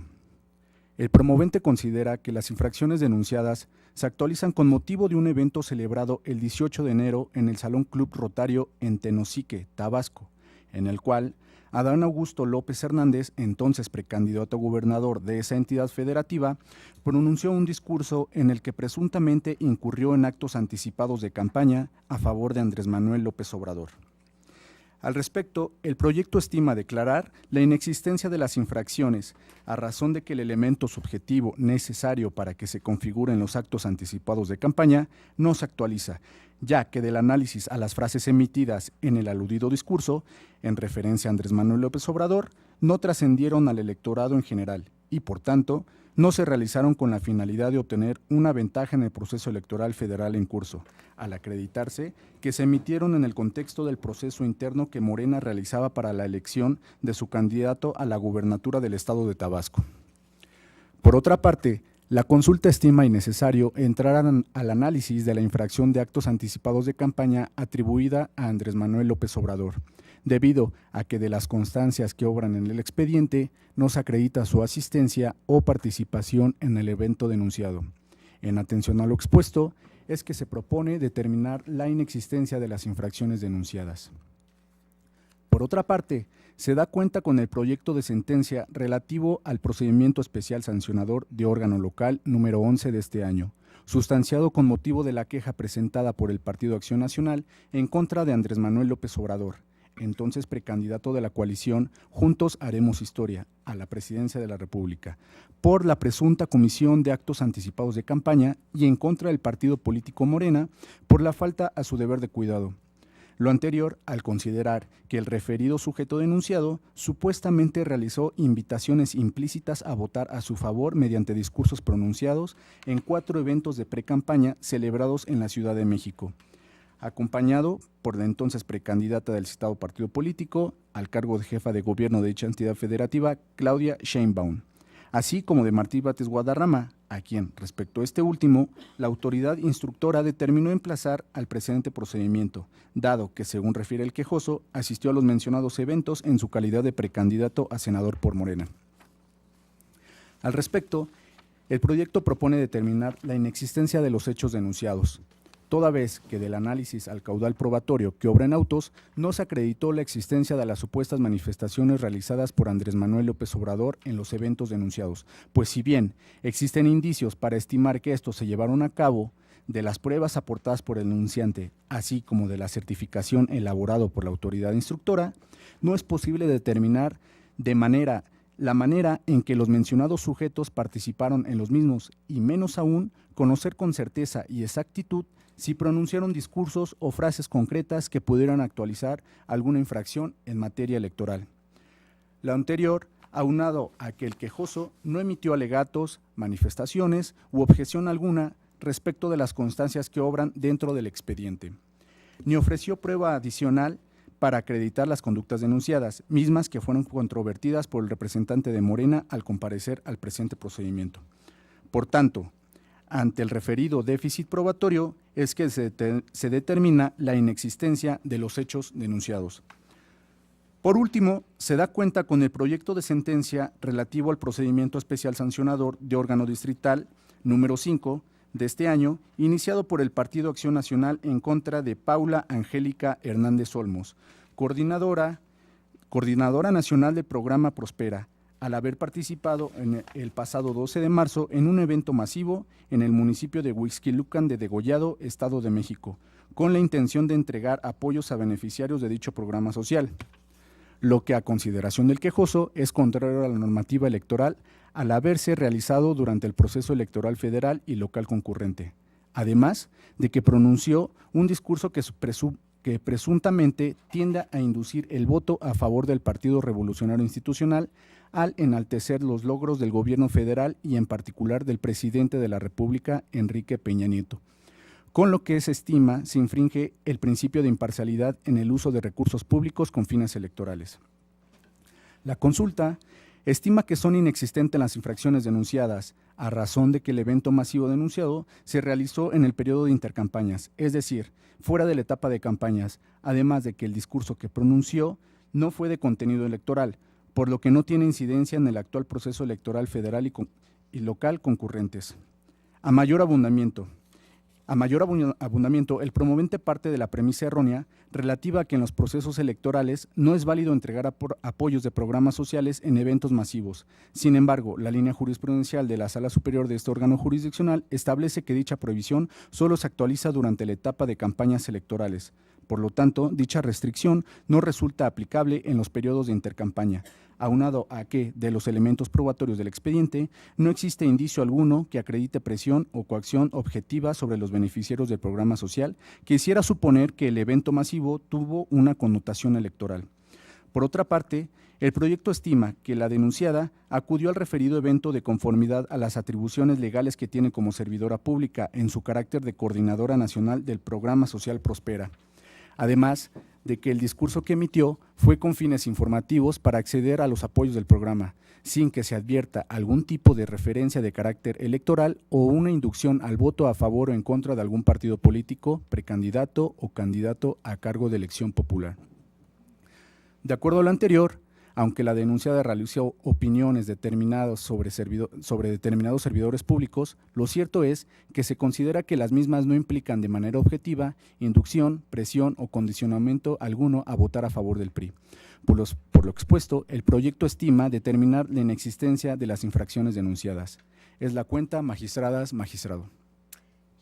El promovente considera que las infracciones denunciadas se actualizan con motivo de un evento celebrado el 18 de enero en el Salón Club Rotario en Tenosique, Tabasco, en el cual Adán Augusto López Hernández, entonces precandidato a gobernador de esa entidad federativa, pronunció un discurso en el que presuntamente incurrió en actos anticipados de campaña a favor de Andrés Manuel López Obrador. Al respecto, el proyecto estima declarar la inexistencia de las infracciones a razón de que el elemento subjetivo necesario para que se configuren los actos anticipados de campaña no se actualiza, ya que del análisis a las frases emitidas en el aludido discurso, en referencia a Andrés Manuel López Obrador, no trascendieron al electorado en general y, por tanto, no se realizaron con la finalidad de obtener una ventaja en el proceso electoral federal en curso, al acreditarse que se emitieron en el contexto del proceso interno que Morena realizaba para la elección de su candidato a la gubernatura del estado de Tabasco. Por otra parte, la consulta estima innecesario entrar al análisis de la infracción de actos anticipados de campaña atribuida a Andrés Manuel López Obrador, debido a que de las constancias que obran en el expediente no se acredita su asistencia o participación en el evento denunciado. En atención a lo expuesto, es que se propone determinar la inexistencia de las infracciones denunciadas. Por otra parte, se da cuenta con el proyecto de sentencia relativo al procedimiento especial sancionador de órgano local número 11 de este año, sustanciado con motivo de la queja presentada por el Partido Acción Nacional en contra de Andrés Manuel López Obrador, entonces precandidato de la coalición Juntos Haremos Historia a la presidencia de la República, por la presunta comisión de actos anticipados de campaña y en contra del partido político Morena por la falta a su deber de cuidado. Lo anterior al considerar que el referido sujeto denunciado supuestamente realizó invitaciones implícitas a votar a su favor mediante discursos pronunciados en 4 eventos de precampaña celebrados en la Ciudad de México, acompañado por la entonces precandidata del citado partido político al cargo de jefa de gobierno de dicha entidad federativa, Claudia Sheinbaum, así como de Martí Bates Guadarrama, a quien, respecto a este último, la autoridad instructora determinó emplazar al presente procedimiento, dado que, según refiere el quejoso, asistió a los mencionados eventos en su calidad de precandidato a senador por Morena. Al respecto, el proyecto propone determinar la inexistencia de los hechos denunciados, toda vez que del análisis al caudal probatorio que obra en autos no se acreditó la existencia de las supuestas manifestaciones realizadas por Andrés Manuel López Obrador en los eventos denunciados, pues si bien existen indicios para estimar que estos se llevaron a cabo, de las pruebas aportadas por el denunciante, así como de la certificación elaborada por la autoridad instructora, no es posible determinar la manera en que los mencionados sujetos participaron en los mismos y menos aún conocer con certeza y exactitud si pronunciaron discursos o frases concretas que pudieran actualizar alguna infracción en materia electoral. Lo anterior, aunado a que el quejoso no emitió alegatos, manifestaciones u objeción alguna respecto de las constancias que obran dentro del expediente, ni ofreció prueba adicional para acreditar las conductas denunciadas, mismas que fueron controvertidas por el representante de Morena al comparecer al presente procedimiento. Por tanto, ante el referido déficit probatorio es que se determina la inexistencia de los hechos denunciados. Por último, se da cuenta con el proyecto de sentencia relativo al procedimiento especial sancionador de órgano distrital número 5 de este año, iniciado por el Partido Acción Nacional en contra de Paula Angélica Hernández Olmos, coordinadora nacional del programa Prospera, al haber participado en el pasado 12 de marzo en un evento masivo en el municipio de Huixquilucan de Degollado, Estado de México, con la intención de entregar apoyos a beneficiarios de dicho programa social, lo que a consideración del quejoso es contrario a la normativa electoral al haberse realizado durante el proceso electoral federal y local concurrente, además de que pronunció un discurso que presuntamente tiende a inducir el voto a favor del Partido Revolucionario Institucional al enaltecer los logros del gobierno federal y en particular del presidente de la República, Enrique Peña Nieto, con lo que se estima se infringe el principio de imparcialidad en el uso de recursos públicos con fines electorales. La consulta estima que son inexistentes las infracciones denunciadas, a razón de que el evento masivo denunciado se realizó en el periodo de intercampañas, es decir, fuera de la etapa de campañas, además de que el discurso que pronunció no fue de contenido electoral, por lo que no tiene incidencia en el actual proceso electoral federal y local concurrentes. A mayor abundamiento, el promovente parte de la premisa errónea relativa a que en los procesos electorales no es válido entregar apoyos de programas sociales en eventos masivos. Sin embargo, la línea jurisprudencial de la Sala Superior de este órgano jurisdiccional establece que dicha prohibición solo se actualiza durante la etapa de campañas electorales. Por lo tanto, dicha restricción no resulta aplicable en los periodos de intercampaña, aunado a que, de los elementos probatorios del expediente, no existe indicio alguno que acredite presión o coacción objetiva sobre los beneficiarios del programa social que hiciera suponer que el evento masivo tuvo una connotación electoral. Por otra parte, el proyecto estima que la denunciada acudió al referido evento de conformidad a las atribuciones legales que tiene como servidora pública en su carácter de coordinadora nacional del programa social Prospera, además de que el discurso que emitió fue con fines informativos para acceder a los apoyos del programa, sin que se advierta algún tipo de referencia de carácter electoral o una inducción al voto a favor o en contra de algún partido político, precandidato o candidato a cargo de elección popular. De acuerdo a lo anterior, aunque la denunciada realizó opiniones determinadas sobre determinados servidores públicos, lo cierto es que se considera que las mismas no implican de manera objetiva inducción, presión o condicionamiento alguno a votar a favor del PRI. Por lo expuesto, el proyecto estima determinar la inexistencia de las infracciones denunciadas. Es la cuenta, magistradas, magistrado.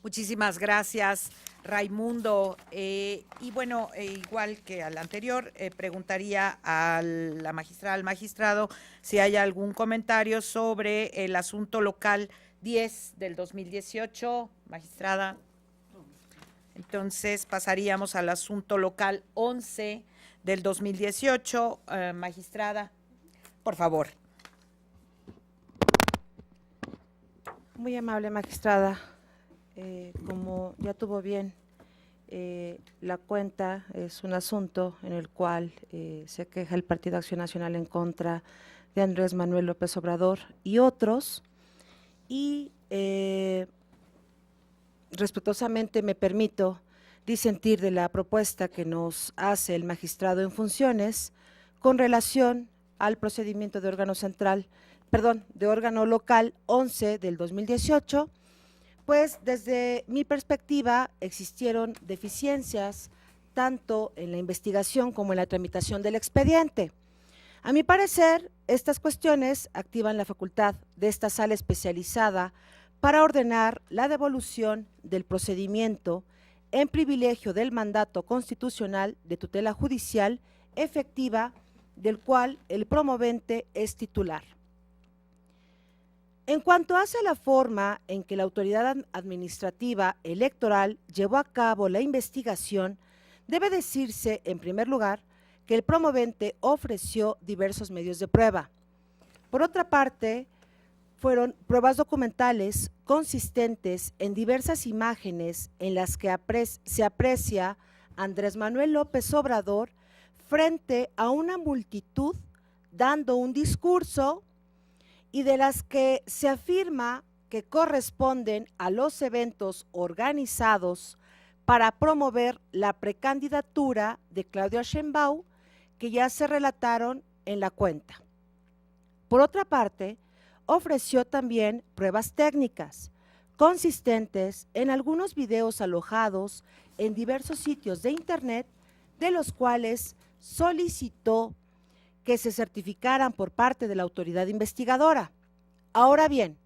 Muchísimas gracias, Raimundo. Y bueno, igual que al anterior, preguntaría a la magistrada, al magistrado, si hay algún comentario sobre el asunto local 10 del 2018, magistrada. Entonces pasaríamos al asunto local 11 del 2018, magistrada, por favor. Muy amable, magistrada. Como ya tuvo bien, la cuenta es un asunto en el cual se queja el Partido Acción Nacional en contra de Andrés Manuel López Obrador y otros, y respetuosamente me permito disentir de la propuesta que nos hace el magistrado en funciones con relación al procedimiento de de órgano local 11 del 2018, pues desde mi perspectiva existieron deficiencias tanto en la investigación como en la tramitación del expediente. A mi parecer, estas cuestiones activan la facultad de esta sala especializada para ordenar la devolución del procedimiento en privilegio del mandato constitucional de tutela judicial efectiva del cual el promovente es titular. En cuanto hace la forma en que la autoridad administrativa electoral llevó a cabo la investigación, debe decirse, en primer lugar, que el promovente ofreció diversos medios de prueba. Por otra parte, fueron pruebas documentales consistentes en diversas imágenes en las que se aprecia a Andrés Manuel López Obrador frente a una multitud dando un discurso y de las que se afirma que corresponden a los eventos organizados para promover la precandidatura de Claudia Sheinbaum, que ya se relataron en la cuenta. Por otra parte, ofreció también pruebas técnicas consistentes en algunos videos alojados en diversos sitios de internet, de los cuales solicitó que se certificaran por parte de la autoridad investigadora. Ahora bien,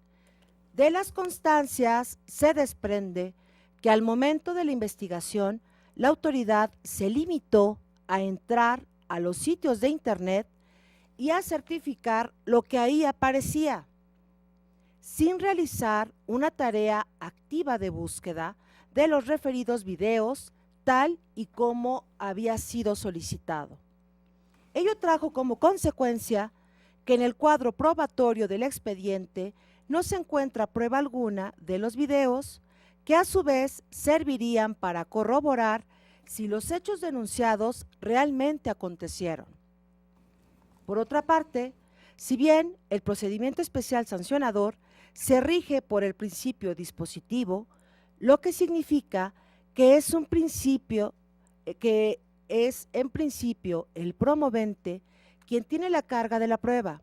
de las constancias se desprende que al momento de la investigación, la autoridad se limitó a entrar a los sitios de internet y a certificar lo que ahí aparecía, sin realizar una tarea activa de búsqueda de los referidos videos, tal y como había sido solicitado. Ello trajo como consecuencia que en el cuadro probatorio del expediente no se encuentra prueba alguna de los videos, que a su vez servirían para corroborar si los hechos denunciados realmente acontecieron. Por otra parte, Si bien el procedimiento especial sancionador se rige por el principio dispositivo, lo que significa que es un principio que es en principio el promovente quien tiene la carga de la prueba.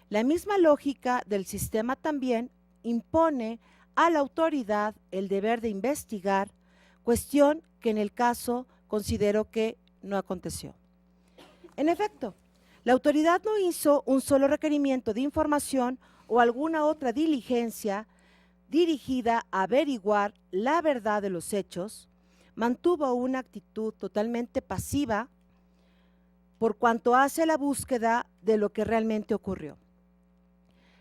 La misma lógica del sistema también impone a la autoridad el deber de investigar, cuestión que en el caso considero que no aconteció. En efecto, la autoridad no hizo un solo requerimiento de información o alguna otra diligencia dirigida a averiguar la verdad de los hechos, mantuvo una actitud totalmente pasiva por cuanto hace la búsqueda de lo que realmente ocurrió.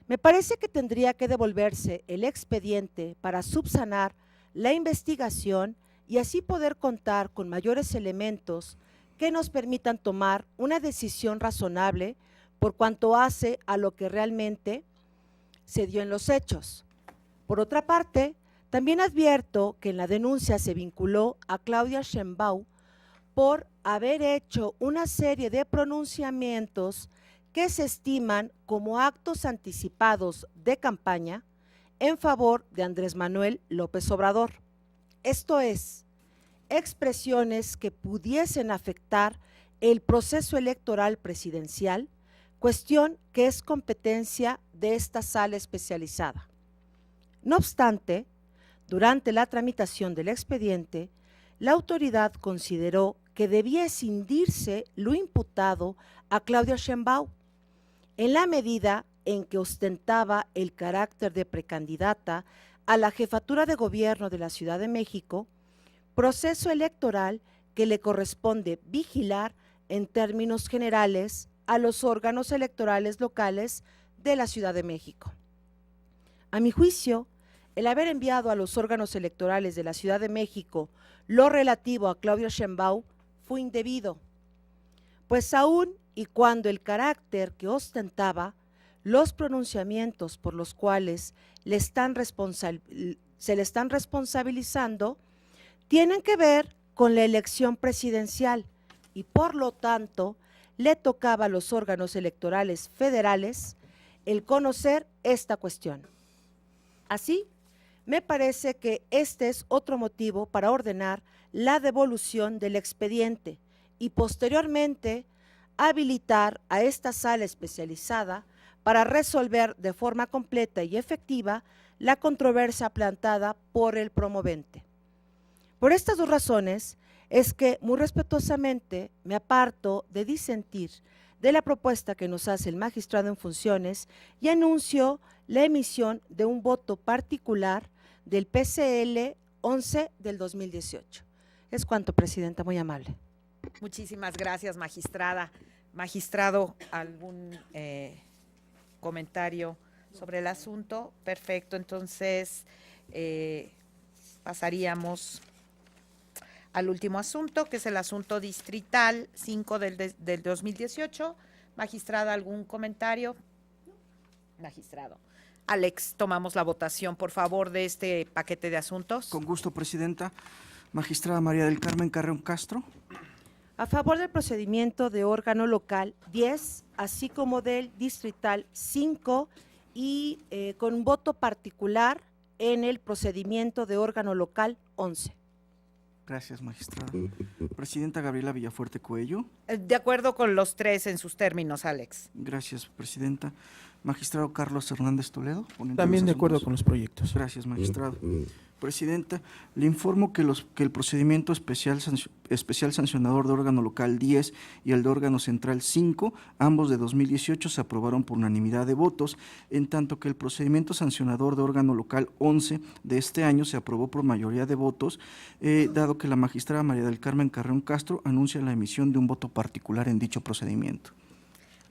Me parece que tendría que devolverse el expediente para subsanar la investigación y así poder contar con mayores elementos que nos permitan tomar una decisión razonable por cuanto hace a lo que realmente se dio en los hechos. Por otra parte, también advierto que en la denuncia se vinculó a Claudia Sheinbaum por haber hecho una serie de pronunciamientos que se estiman como actos anticipados de campaña en favor de Andrés Manuel López Obrador. Esto es, expresiones que pudiesen afectar el proceso electoral presidencial, cuestión que es competencia de esta sala especializada. No obstante, durante la tramitación del expediente, la autoridad consideró que debía escindirse lo imputado a Claudia Sheinbaum, en la medida en que ostentaba el carácter de precandidata a la jefatura de gobierno de la Ciudad de México, proceso electoral que le corresponde vigilar en términos generales a los órganos electorales locales de la Ciudad de México. A mi juicio, el haber enviado a los órganos electorales de la Ciudad de México lo relativo a Claudia Sheinbaum fue indebido, pues aún y cuando el carácter que ostentaba, los pronunciamientos por los cuales se le están responsabilizando tienen que ver con la elección presidencial y por lo tanto le tocaba a los órganos electorales federales el conocer esta cuestión. Así, me parece que este es otro motivo para ordenar la devolución del expediente y posteriormente habilitar a esta sala especializada para resolver de forma completa y efectiva la controversia plantada por el promovente. Por estas dos razones es que muy respetuosamente me aparto de disentir de la propuesta que nos hace el magistrado en funciones y anuncio la emisión de un voto particular del PCL 11 del 2018. Es cuanto, Presidenta, muy amable. Muchísimas gracias, magistrada. Magistrado, ¿algún comentario sobre el asunto? Perfecto, entonces pasaríamos al último asunto, que es el asunto distrital 5 del 2018. Magistrada, ¿algún comentario? Magistrado. Alex, tomamos la votación, por favor, de este paquete de asuntos. Con gusto, Presidenta. Magistrada María del Carmen Carreón Castro. A favor del procedimiento de órgano local 10, así como del distrital 5 y con un voto particular en el procedimiento de órgano local 11. Gracias, magistrada. Presidenta Gabriela Villafuerte Coello. De acuerdo con los tres en sus términos, Alex. Gracias, Presidenta. Magistrado Carlos Hernández Toledo. También de acuerdo con los proyectos. Gracias, magistrado. Presidenta, le informo que el procedimiento especial sancionador de órgano local 10 y el de órgano central 5, ambos de 2018, se aprobaron por unanimidad de votos, en tanto que el procedimiento sancionador de órgano local 11 de este año se aprobó por mayoría de votos, dado que la magistrada María del Carmen Carreón Castro anuncia la emisión de un voto particular en dicho procedimiento.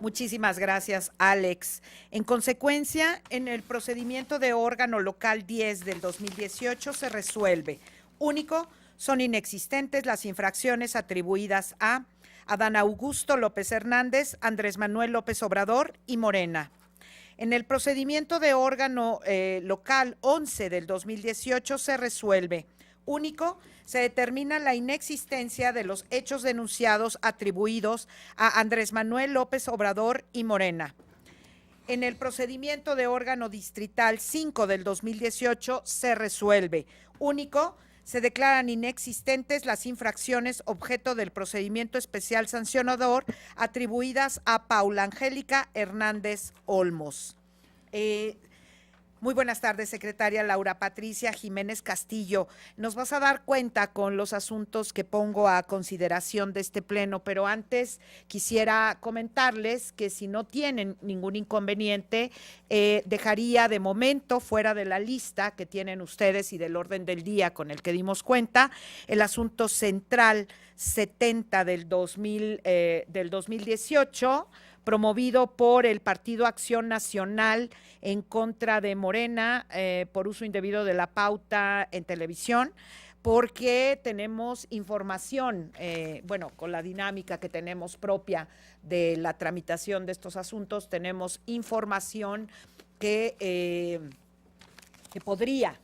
Muchísimas gracias, Alex. En consecuencia, en el procedimiento de órgano local 10 del 2018 se resuelve. Único, son inexistentes las infracciones atribuidas a Adán Augusto López Hernández, Andrés Manuel López Obrador y Morena. En el procedimiento de órgano local 11 del 2018 se resuelve. Único, se determina la inexistencia de los hechos denunciados atribuidos a Andrés Manuel López Obrador y Morena. En el procedimiento de órgano distrital 5 del 2018 se resuelve. Único, se declaran inexistentes las infracciones objeto del procedimiento especial sancionador atribuidas a Paula Angélica Hernández Olmos. Muy buenas tardes, secretaria Laura Patricia Jiménez Castillo. Nos vas a dar cuenta con los asuntos que pongo a consideración de este pleno, pero antes quisiera comentarles que si no tienen ningún inconveniente, dejaría de momento fuera de la lista que tienen ustedes y del orden del día con el que dimos cuenta el asunto central 70 del 2018, promovido por el Partido Acción Nacional en contra de Morena por uso indebido de la pauta en televisión, porque tenemos información, con la dinámica que tenemos propia de la tramitación de estos asuntos, tenemos información que podría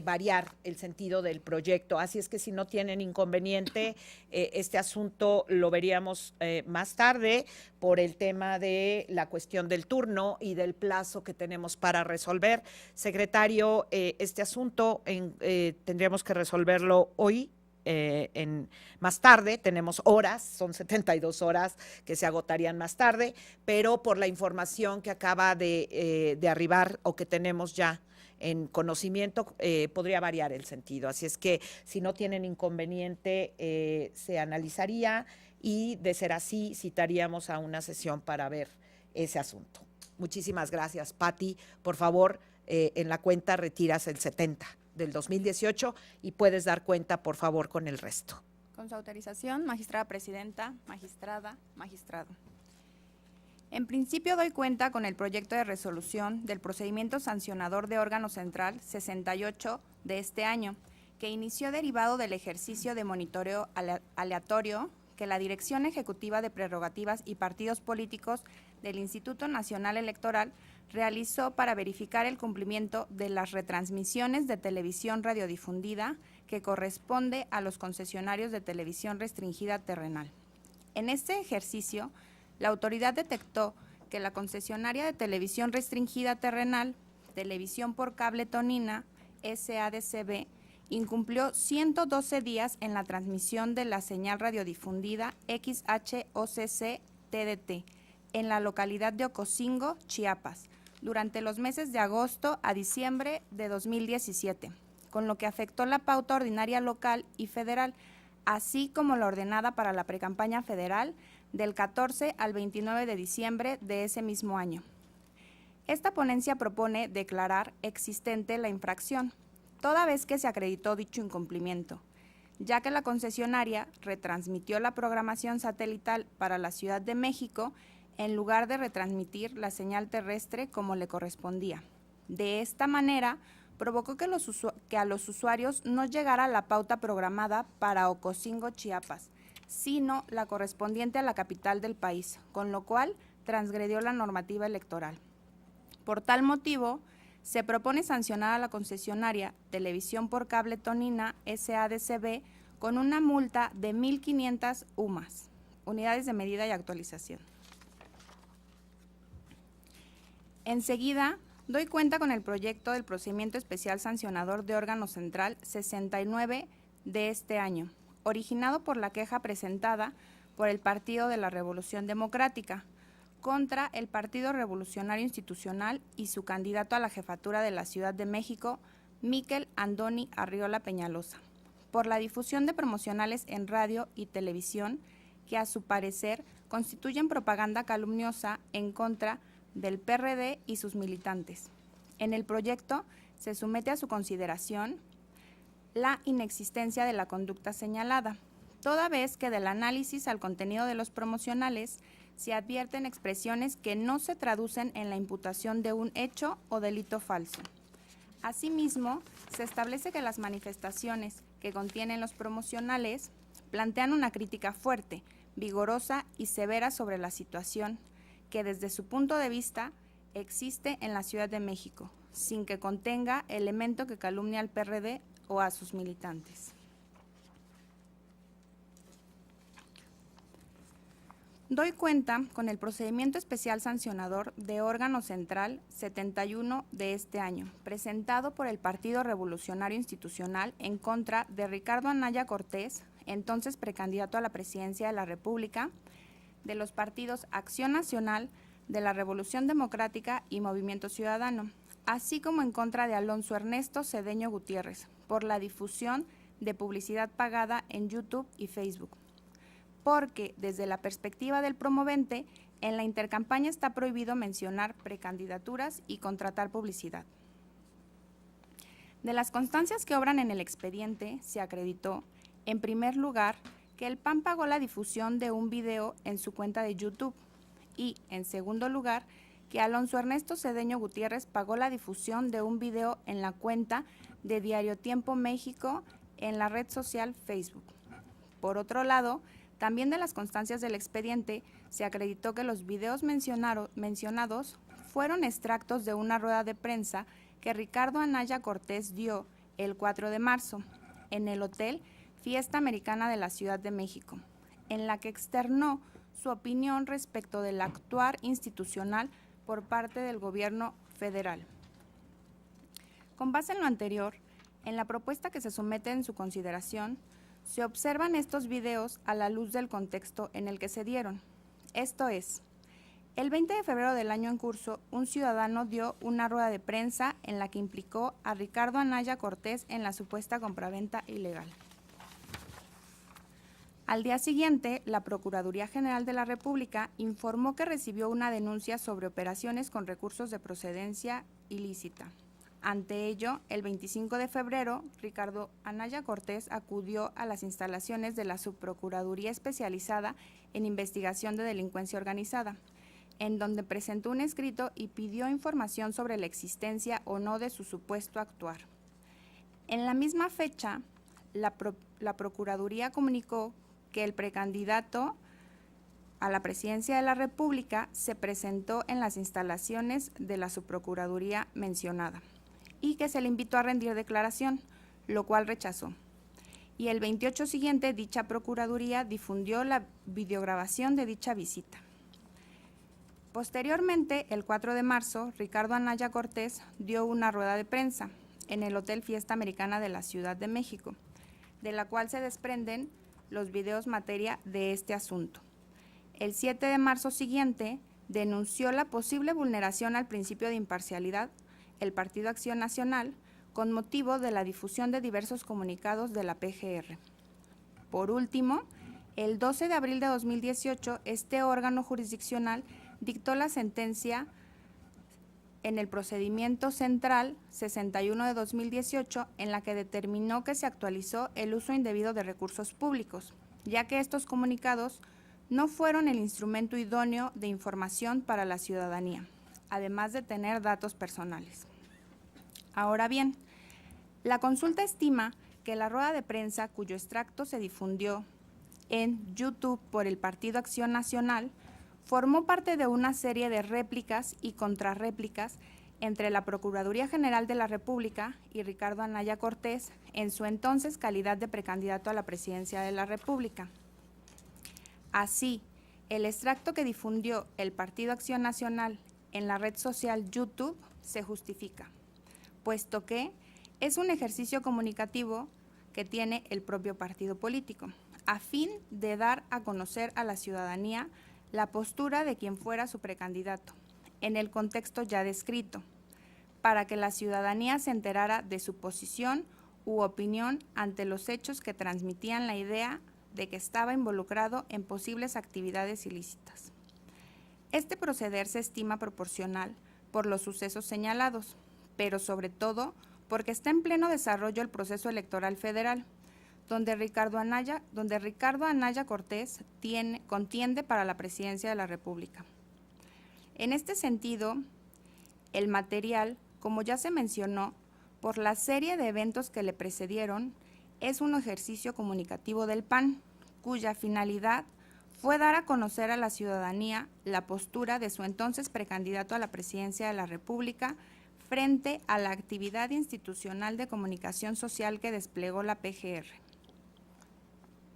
variar el sentido del proyecto. Así es que si no tienen inconveniente, este asunto lo veríamos más tarde por el tema de la cuestión del turno y del plazo que tenemos para resolver. Secretario, este asunto tendríamos que resolverlo hoy. Más tarde, tenemos horas, son 72 horas que se agotarían más tarde, pero por la información que acaba de arribar o que tenemos ya en conocimiento, podría variar el sentido. Así es que si no tienen inconveniente, se analizaría y, de ser así, citaríamos a una sesión para ver ese asunto. Muchísimas gracias, Pati. Por favor, en la cuenta retiras el 70 del 2018 y puedes dar cuenta, por favor, con el resto. Con su autorización, magistrada presidenta, magistrada, magistrado. En principio doy cuenta con el proyecto de resolución del procedimiento sancionador de órgano central 68 de este año, que inició derivado del ejercicio de monitoreo aleatorio que la Dirección Ejecutiva de Prerrogativas y Partidos Políticos del Instituto Nacional Electoral realizó para verificar el cumplimiento de las retransmisiones de televisión radiodifundida que corresponde a los concesionarios de televisión restringida terrenal. En este ejercicio, la autoridad detectó que la concesionaria de televisión restringida terrenal, Televisión por Cable Tonina, SADCB, incumplió 112 días en la transmisión de la señal radiodifundida XHOCC-TDT en la localidad de Ocosingo, Chiapas, durante los meses de agosto a diciembre de 2017, con lo que afectó la pauta ordinaria local y federal, así como la ordenada para la precampaña federal del 14 al 29 de diciembre de ese mismo año. Esta ponencia propone declarar existente la infracción, toda vez que se acreditó dicho incumplimiento, ya que la concesionaria retransmitió la programación satelital para la Ciudad de México en lugar de retransmitir la señal terrestre como le correspondía. De esta manera, provocó que a los usuarios no llegara la pauta programada para Ocosingo, Chiapas, sino la correspondiente a la capital del país, con lo cual transgredió la normativa electoral. Por tal motivo, se propone sancionar a la concesionaria Televisión por Cable Tonina, SADCB, con una multa de 1.500 UMAS, unidades de medida y actualización. Enseguida, doy cuenta con el proyecto del procedimiento especial sancionador de órgano central 69 de este año, originado por la queja presentada por el Partido de la Revolución Democrática contra el Partido Revolucionario Institucional y su candidato a la jefatura de la Ciudad de México, Miquel Andoni Arriola Peñalosa, por la difusión de promocionales en radio y televisión que, a su parecer, constituyen propaganda calumniosa en contra del PRD y sus militantes. En el proyecto se somete a su consideración la inexistencia de la conducta señalada, toda vez que del análisis al contenido de los promocionales se advierten expresiones que no se traducen en la imputación de un hecho o delito falso. Asimismo, se establece que las manifestaciones que contienen los promocionales plantean una crítica fuerte, vigorosa y severa sobre la situación que desde su punto de vista existe en la Ciudad de México, sin que contenga elemento que calumnie al PRD o a sus militantes. doy cuenta con el procedimiento especial sancionador de órgano central 71 de este año, presentado por el Partido Revolucionario Institucional en contra de Ricardo Anaya Cortés, entonces precandidato a la presidencia de la República, de los partidos Acción Nacional, de la Revolución Democrática y Movimiento Ciudadano, así como en contra de Alonso Ernesto Cedeño Gutiérrez, por la difusión de publicidad pagada en YouTube y Facebook. Porque desde la perspectiva del promovente, en la intercampaña está prohibido mencionar precandidaturas y contratar publicidad. De las constancias que obran en el expediente, se acreditó, en primer lugar, que el PAN pagó la difusión de un video en su cuenta de YouTube y, en segundo lugar, que Alonso Ernesto Cedeño Gutiérrez pagó la difusión de un video en la cuenta de Diario Tiempo México en la red social Facebook. Por otro lado, también de las constancias del expediente, se acreditó que los videos mencionados fueron extractos de una rueda de prensa que Ricardo Anaya Cortés dio el 4 de marzo en el Hotel Fiesta Americana de la Ciudad de México, en la que externó su opinión respecto del actuar institucional por parte del gobierno federal. Con base en lo anterior, en la propuesta que se somete en su consideración, se observan estos videos a la luz del contexto en el que se dieron. Esto es, el 20 de febrero del año en curso, un ciudadano dio una rueda de prensa en la que implicó a Ricardo Anaya Cortés en la supuesta compraventa ilegal. Al día siguiente, la Procuraduría General de la República informó que recibió una denuncia sobre operaciones con recursos de procedencia ilícita. Ante ello, el 25 de febrero, Ricardo Anaya Cortés acudió a las instalaciones de la Subprocuraduría Especializada en Investigación de Delincuencia Organizada, en donde presentó un escrito y pidió información sobre la existencia o no de su supuesto actuar. En la misma fecha, la Procuraduría comunicó que el precandidato a la presidencia de la República se presentó en las instalaciones de la Subprocuraduría mencionada y que se le invitó a rendir declaración, lo cual rechazó. Y el 28 siguiente, dicha Procuraduría difundió la videograbación de dicha visita. Posteriormente, el 4 de marzo, Ricardo Anaya Cortés dio una rueda de prensa en el Hotel Fiesta Americana de la Ciudad de México, de la cual se desprenden los videos materia de este asunto. El 7 de marzo siguiente, denunció la posible vulneración al principio de imparcialidad el Partido Acción Nacional con motivo de la difusión de diversos comunicados de la PGR. Por último, el 12 de abril de 2018, este órgano jurisdiccional dictó la sentencia en el procedimiento central 61 de 2018, en la que determinó que se actualizó el uso indebido de recursos públicos, ya que estos comunicados no fueron el instrumento idóneo de información para la ciudadanía, además de tener datos personales. Ahora bien, la consulta estima que la rueda de prensa cuyo extracto se difundió en YouTube por el Partido Acción Nacional formó parte de una serie de réplicas y contrarréplicas entre la Procuraduría General de la República y Ricardo Anaya Cortés en su entonces calidad de precandidato a la presidencia de la República. Así, el extracto que difundió el Partido Acción Nacional en la red social YouTube se justifica, puesto que es un ejercicio comunicativo que tiene el propio partido político, a fin de dar a conocer a la ciudadanía la postura de quien fuera su precandidato, en el contexto ya descrito, para que la ciudadanía se enterara de su posición u opinión ante los hechos que transmitían la idea de que estaba involucrado en posibles actividades ilícitas. Este proceder se estima proporcional por los sucesos señalados, pero sobre todo porque está en pleno desarrollo el proceso electoral federal, donde Ricardo Anaya Cortés contiende para la presidencia de la República. En este sentido, el material, como ya se mencionó, por la serie de eventos que le precedieron, es un ejercicio comunicativo del PAN, cuya finalidad fue dar a conocer a la ciudadanía la postura de su entonces precandidato a la presidencia de la República frente a la actividad institucional de comunicación social que desplegó la PGR.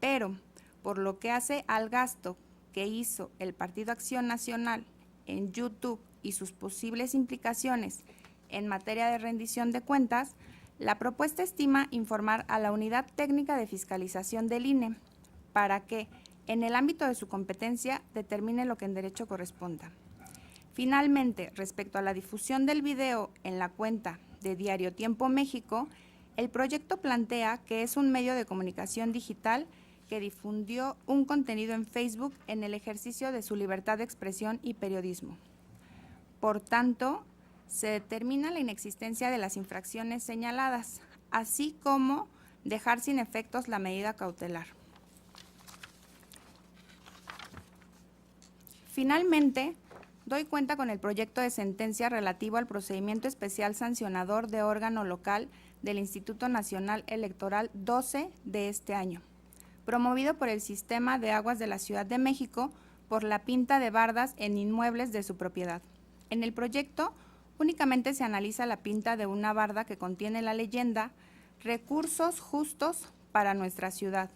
Pero, por lo que hace al gasto que hizo el Partido Acción Nacional en YouTube y sus posibles implicaciones en materia de rendición de cuentas, la propuesta estima informar a la Unidad Técnica de Fiscalización del INE para que, en el ámbito de su competencia, determine lo que en derecho corresponda. Finalmente, respecto a la difusión del video en la cuenta de Diario Tiempo México, el proyecto plantea que es un medio de comunicación digital que difundió un contenido en Facebook en el ejercicio de su libertad de expresión y periodismo. Por tanto, se determina la inexistencia de las infracciones señaladas, así como dejar sin efectos la medida cautelar. Finalmente, doy cuenta con el proyecto de sentencia relativo al procedimiento especial sancionador de órgano local del Instituto Nacional Electoral 12 de este año, promovido por el Sistema de Aguas de la Ciudad de México por la pinta de bardas en inmuebles de su propiedad. En el proyecto únicamente se analiza la pinta de una barda que contiene la leyenda "Recursos justos para nuestra ciudad.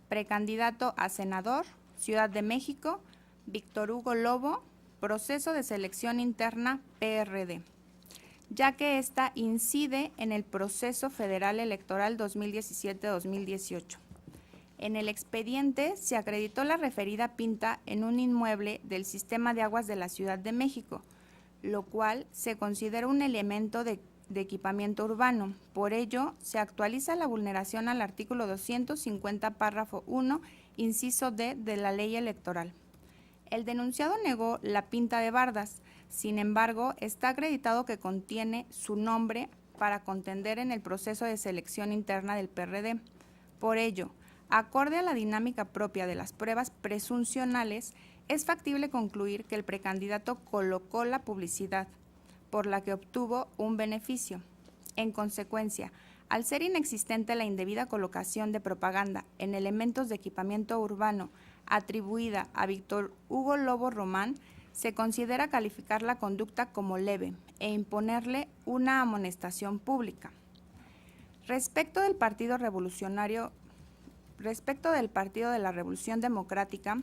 Precandidato a senador, Ciudad de México, Víctor Hugo Lobo, proceso de selección interna PRD", ya que ésta incide en el proceso federal electoral 2017-2018. En el expediente se acreditó la referida pinta en un inmueble del Sistema de Aguas de la Ciudad de México, lo cual se considera un elemento de equipamiento urbano. Por ello, se actualiza la vulneración al artículo 250, párrafo 1, inciso D de la ley electoral. El denunciado negó la pinta de bardas, sin embargo, está acreditado que contiene su nombre para contender en el proceso de selección interna del PRD. Por ello, acorde a la dinámica propia de las pruebas presuncionales, es factible concluir que el precandidato colocó la publicidad, por la que obtuvo un beneficio. En consecuencia, al ser inexistente la indebida colocación de propaganda en elementos de equipamiento urbano atribuida a Víctor Hugo Lobo Román, se considera calificar la conducta como leve e imponerle una amonestación pública. Respecto del Partido de la Revolución Democrática,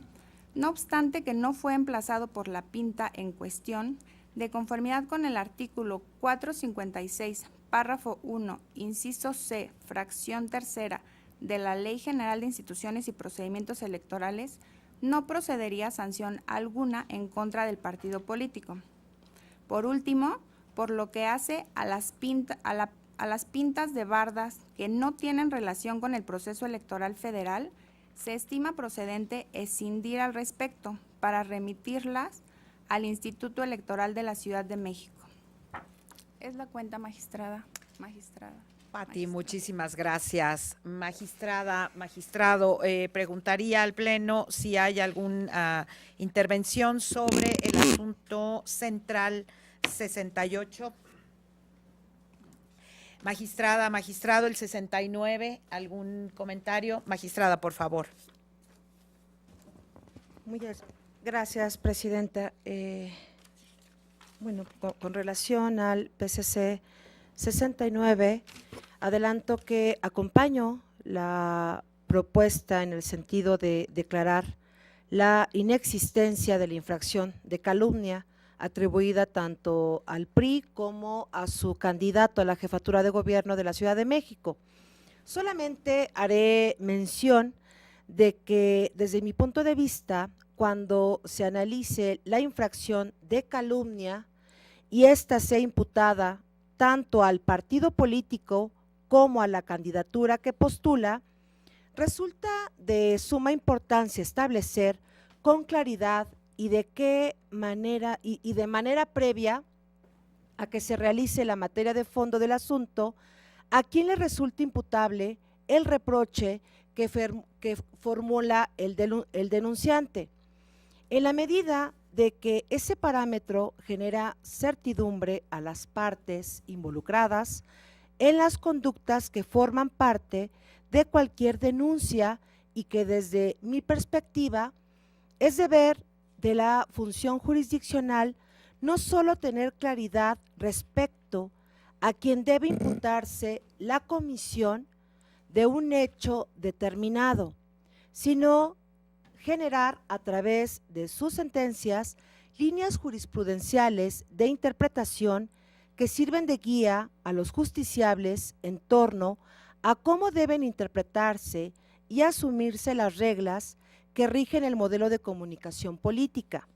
no obstante que no fue emplazado por la pinta en cuestión, de conformidad con el artículo 456, párrafo 1, inciso C, fracción tercera de la Ley General de Instituciones y Procedimientos Electorales, no procedería sanción alguna en contra del partido político. Por último, por lo que hace a las pintas de bardas que no tienen relación con el proceso electoral federal, se estima procedente escindir al respecto para remitirlas al Instituto Electoral de la Ciudad de México. Es la cuenta, magistrada. Pati, muchísimas gracias. Magistrado, preguntaría al Pleno si hay alguna intervención sobre el asunto central 68. Magistrado, el 69, ¿algún comentario? Magistrada, por favor. Muy bien. Gracias, presidenta. Bueno, con relación al PCC 69, adelanto que acompaño la propuesta en el sentido de declarar la inexistencia de la infracción de calumnia atribuida tanto al PRI como a su candidato a la jefatura de gobierno de la Ciudad de México. Solamente haré mención de que desde mi punto de vista, cuando se analice la infracción de calumnia y ésta sea imputada tanto al partido político como a la candidatura que postula, resulta de suma importancia establecer con claridad y de qué manera y de manera previa a que se realice la materia de fondo del asunto, a quién le resulta imputable el reproche que formula el denunciante. En la medida de que ese parámetro genera certidumbre a las partes involucradas en las conductas que forman parte de cualquier denuncia y que desde mi perspectiva es deber de la función jurisdiccional no solo tener claridad respecto a quien debe imputarse la comisión de un hecho determinado, sino generar a través de sus sentencias líneas jurisprudenciales de interpretación que sirven de guía a los justiciables en torno a cómo deben interpretarse y asumirse las reglas que rigen el modelo de comunicación política.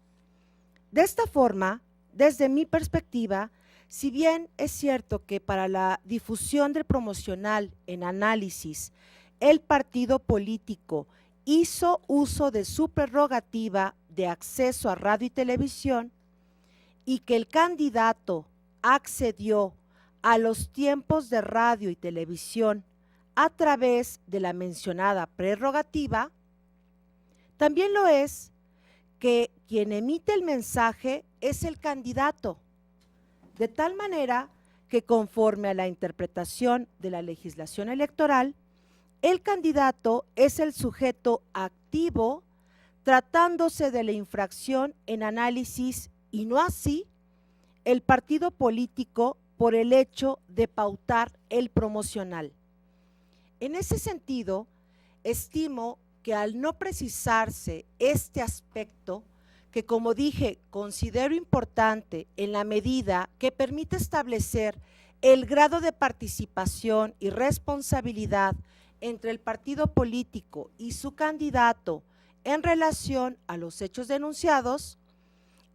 De esta forma, desde mi perspectiva, si bien es cierto que para la difusión del promocional en análisis, el partido político hizo uso de su prerrogativa de acceso a radio y televisión y que el candidato accedió a los tiempos de radio y televisión a través de la mencionada prerrogativa, también lo es que quien emite el mensaje es el candidato, de tal manera que conforme a la interpretación de la legislación electoral, el candidato es el sujeto activo tratándose de la infracción en análisis y no así el partido político por el hecho de pautar el promocional. En ese sentido, estimo que al no precisarse este aspecto, que como dije, considero importante en la medida que permite establecer el grado de participación y responsabilidad entre el partido político y su candidato en relación a los hechos denunciados,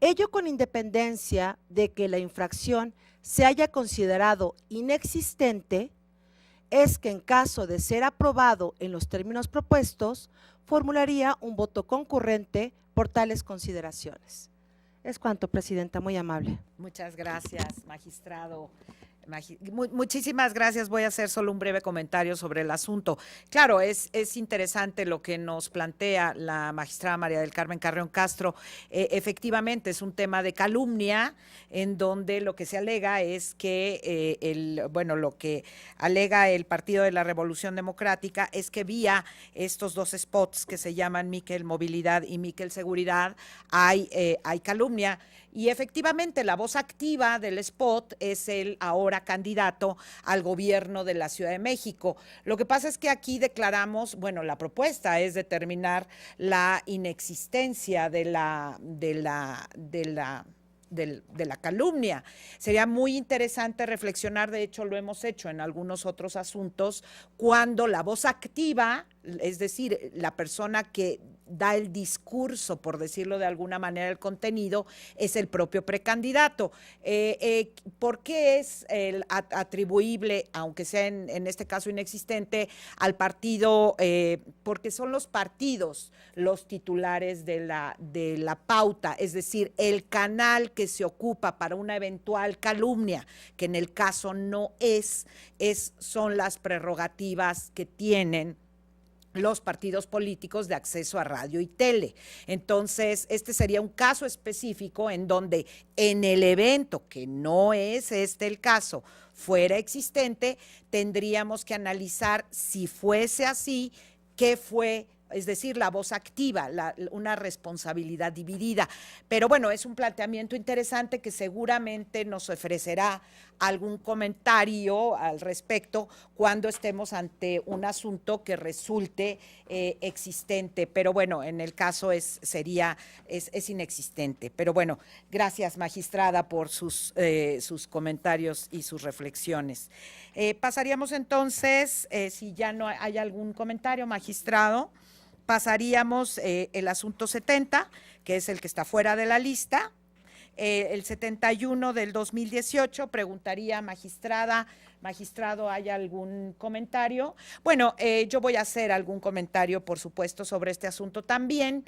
ello con independencia de que la infracción se haya considerado inexistente, es que en caso de ser aprobado en los términos propuestos, formularía un voto concurrente por tales consideraciones. Es cuanto, Presidenta, muy amable. Muchas gracias, magistrado. Muchísimas gracias. Voy a hacer solo un breve comentario sobre el asunto. Claro, es interesante lo que nos plantea la magistrada María del Carmen Carreón Castro. Efectivamente, es un tema de calumnia en donde lo que se alega es que, lo que alega el Partido de la Revolución Democrática es que vía estos dos spots que se llaman Miquel Movilidad y Miquel Seguridad hay calumnia. Y efectivamente la voz activa del spot es el ahora candidato al gobierno de la Ciudad de México. Lo que pasa es que aquí declaramos, la propuesta es determinar la inexistencia de la calumnia. Sería muy interesante reflexionar, de hecho lo hemos hecho en algunos otros asuntos, cuando la voz activa, es decir, la persona que da el discurso, por decirlo de alguna manera, el contenido, es el propio precandidato. ¿Por qué es atribuible, aunque sea en este caso inexistente, al partido? Porque son los partidos los titulares de la pauta, es decir, el canal que se ocupa para una eventual calumnia, que en el caso no son las prerrogativas que tienen los partidos políticos de acceso a radio y tele. Entonces, este sería un caso específico en donde en el evento, que no es el caso, fuera existente, tendríamos que analizar si fuese así, qué fue, es decir, la voz activa, una responsabilidad dividida. Pero bueno, es un planteamiento interesante que seguramente nos ofrecerá algún comentario al respecto cuando estemos ante un asunto que resulte existente. Pero bueno, en el caso es inexistente. Pero bueno, gracias, magistrada, por sus comentarios y sus reflexiones. Pasaríamos entonces, si ya no hay algún comentario, magistrado, pasaríamos el asunto 70, que es el que está fuera de la lista. El 71 del 2018, preguntaría, magistrado, ¿hay algún comentario? Bueno, yo voy a hacer algún comentario, por supuesto, sobre este asunto también,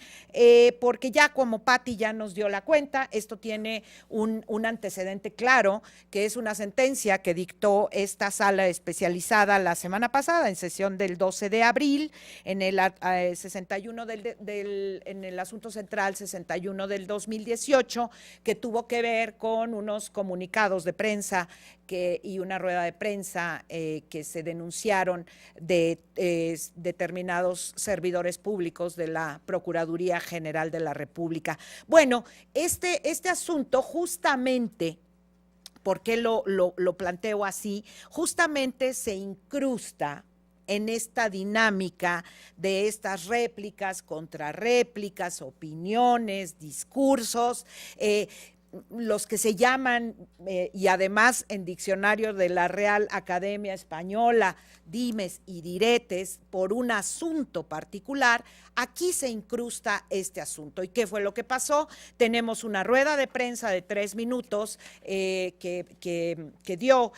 porque ya como Pati ya nos dio la cuenta, esto tiene un antecedente claro, que es una sentencia que dictó esta sala especializada la semana pasada, en sesión del 12 de abril, en el 61 en el asunto central 61 del 2018, que tuvo que ver con unos comunicados de prensa y una rueda de prensa que se denunciaron de determinados servidores públicos de la Procuraduría General de la República. Bueno, este asunto justamente, ¿por qué lo planteo así? Justamente se incrusta en esta dinámica de estas réplicas, contrarréplicas, opiniones, discursos, los que se llaman, y además en diccionario de la Real Academia Española, dimes y diretes por un asunto particular, aquí se incrusta este asunto. ¿Y qué fue lo que pasó? Tenemos una rueda de prensa de 3 minutos que dio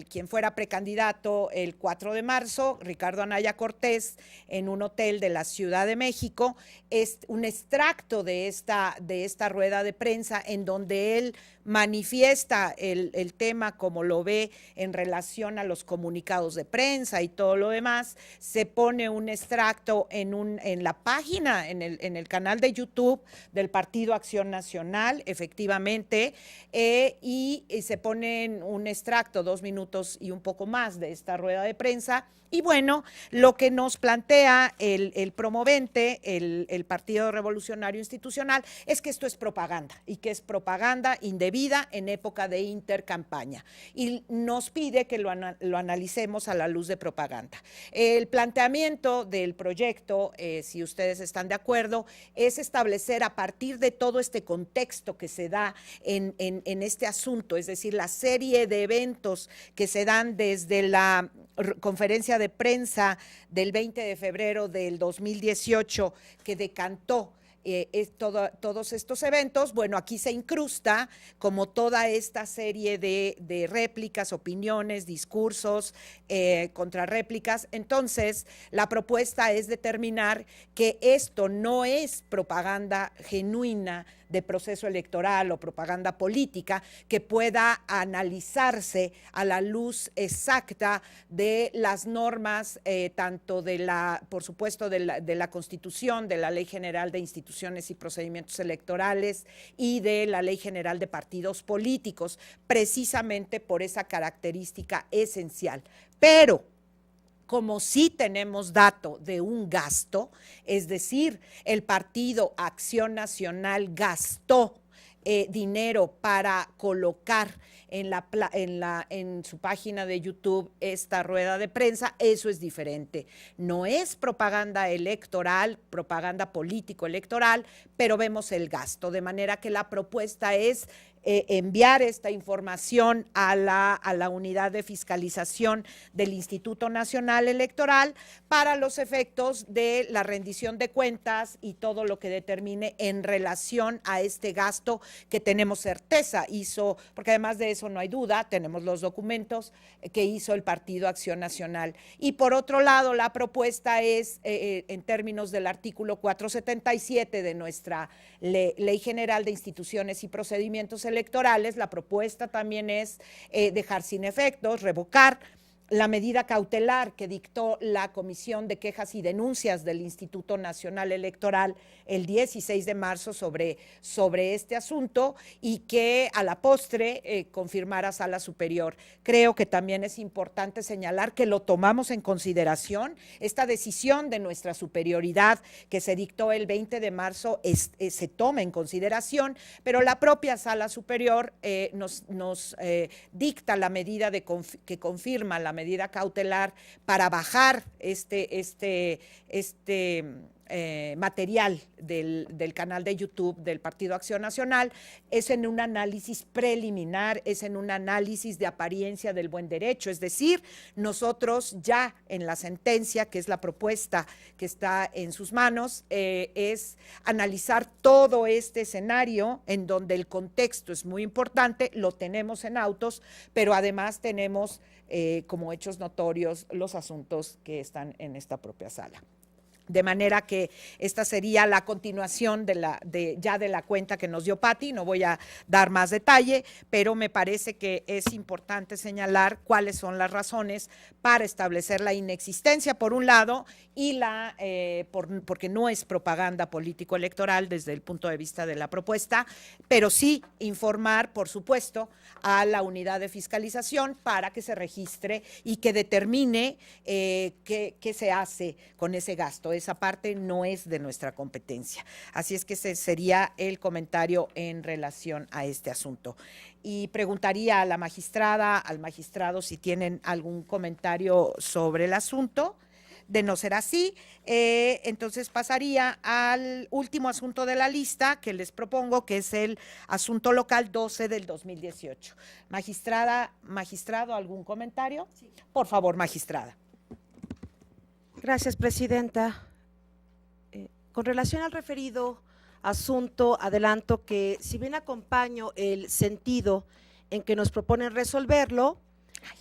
quien fuera precandidato el 4 de marzo, Ricardo Anaya Cortés, en un hotel de la Ciudad de México. Es un extracto de esta rueda de prensa en donde él manifiesta el tema como lo ve en relación a los comunicados de prensa y todo lo demás. Se pone un extracto en la página, en el canal de YouTube del Partido Acción Nacional, efectivamente, y se pone un extracto, 2 minutos y un poco más de esta rueda de prensa. Y bueno, lo que nos plantea el promovente, el Partido Revolucionario Institucional, es que esto es propaganda y que es propaganda indebida en época de intercampaña. Y nos pide que lo analicemos a la luz de propaganda. El planteamiento del proyecto, si ustedes están de acuerdo, es establecer a partir de todo este contexto que se da en este asunto, es decir, la serie de eventos que se dan desde la conferencia de prensa del 20 de febrero del 2018 que decantó todos estos eventos. Bueno, aquí se incrusta como toda esta serie de réplicas, opiniones, discursos, contrarréplicas. Entonces, la propuesta es determinar que esto no es propaganda genuina de proceso electoral o propaganda política que pueda analizarse a la luz exacta de las normas, tanto por supuesto, de la Constitución, de la Ley General de Instituciones y Procedimientos Electorales y de la Ley General de Partidos Políticos, precisamente por esa característica esencial. Pero como sí tenemos dato de un gasto, es decir, el Partido Acción Nacional gastó dinero para colocar en su página de YouTube esta rueda de prensa, eso es diferente. No es propaganda electoral, propaganda político-electoral, pero vemos el gasto, de manera que la propuesta es enviar esta información a la unidad de fiscalización del Instituto Nacional Electoral para los efectos de la rendición de cuentas y todo lo que determine en relación a este gasto que tenemos certeza hizo, porque además de eso no hay duda, tenemos los documentos que hizo el Partido Acción Nacional. Y por otro lado, la propuesta es, en términos del artículo 477 de nuestra Ley General de Instituciones y Procedimientos Electorales, la propuesta también es dejar sin efectos, revocar la medida cautelar que dictó la Comisión de Quejas y Denuncias del Instituto Nacional Electoral el 16 de marzo sobre este asunto y que a la postre confirmara Sala Superior. Creo que también es importante señalar que lo tomamos en consideración. Esta decisión de nuestra superioridad que se dictó el 20 de marzo se toma en consideración, pero la propia Sala Superior nos dicta la medida que confirma la medida cautelar para bajar este material del canal de YouTube del Partido Acción Nacional. Es en un análisis preliminar, es en un análisis de apariencia del buen derecho, es decir, nosotros ya en la sentencia, que es la propuesta que está en sus manos, es analizar todo este escenario en donde el contexto es muy importante, lo tenemos en autos, pero además tenemos como hechos notorios los asuntos que están en esta propia sala. De manera que esta sería la continuación de la cuenta que nos dio Pati. No voy a dar más detalle, pero me parece que es importante señalar cuáles son las razones para establecer la inexistencia, por un lado, y porque no es propaganda político-electoral desde el punto de vista de la propuesta, pero sí informar, por supuesto, a la unidad de fiscalización para que se registre y que determine qué se hace con ese gasto. esa parte no es de nuestra competencia. Así es que ese sería el comentario en relación a este asunto. Y preguntaría a la magistrada, al magistrado, si tienen algún comentario sobre el asunto. De no ser así, entonces pasaría al último asunto de la lista que les propongo, que es el asunto local 12 del 2018. Magistrada, magistrado, ¿algún comentario? Sí. Por favor, magistrada. Gracias, presidenta. Con relación al referido asunto, adelanto que si bien acompaño el sentido en que nos proponen resolverlo,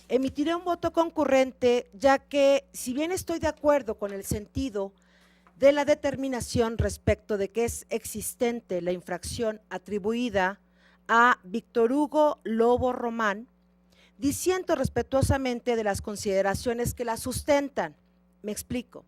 emitiré un voto concurrente, ya que si bien estoy de acuerdo con el sentido de la determinación respecto de que es existente la infracción atribuida a Víctor Hugo Lobo Román, disiento respetuosamente de las consideraciones que la sustentan. Me explico.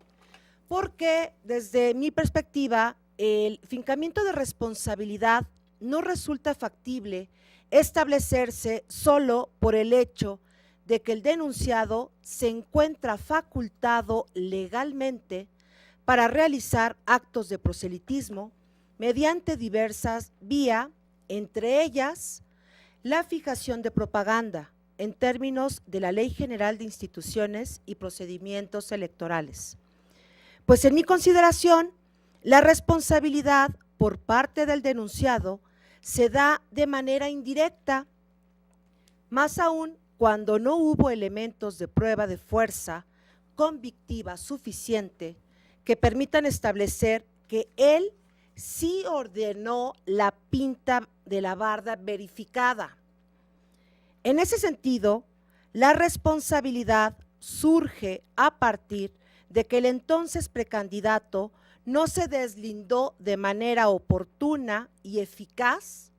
Porque desde mi perspectiva, el fincamiento de responsabilidad no resulta factible establecerse solo por el hecho de que el denunciado se encuentra facultado legalmente para realizar actos de proselitismo mediante diversas vías, entre ellas la fijación de propaganda en términos de la Ley General de Instituciones y Procedimientos Electorales. Pues en mi consideración, la responsabilidad por parte del denunciado se da de manera indirecta, más aún cuando no hubo elementos de prueba de fuerza convictiva suficiente que permitan establecer que él sí ordenó la pinta de la barda verificada. En ese sentido, la responsabilidad surge a partir de que el entonces precandidato no se deslindó de manera oportuna y eficaz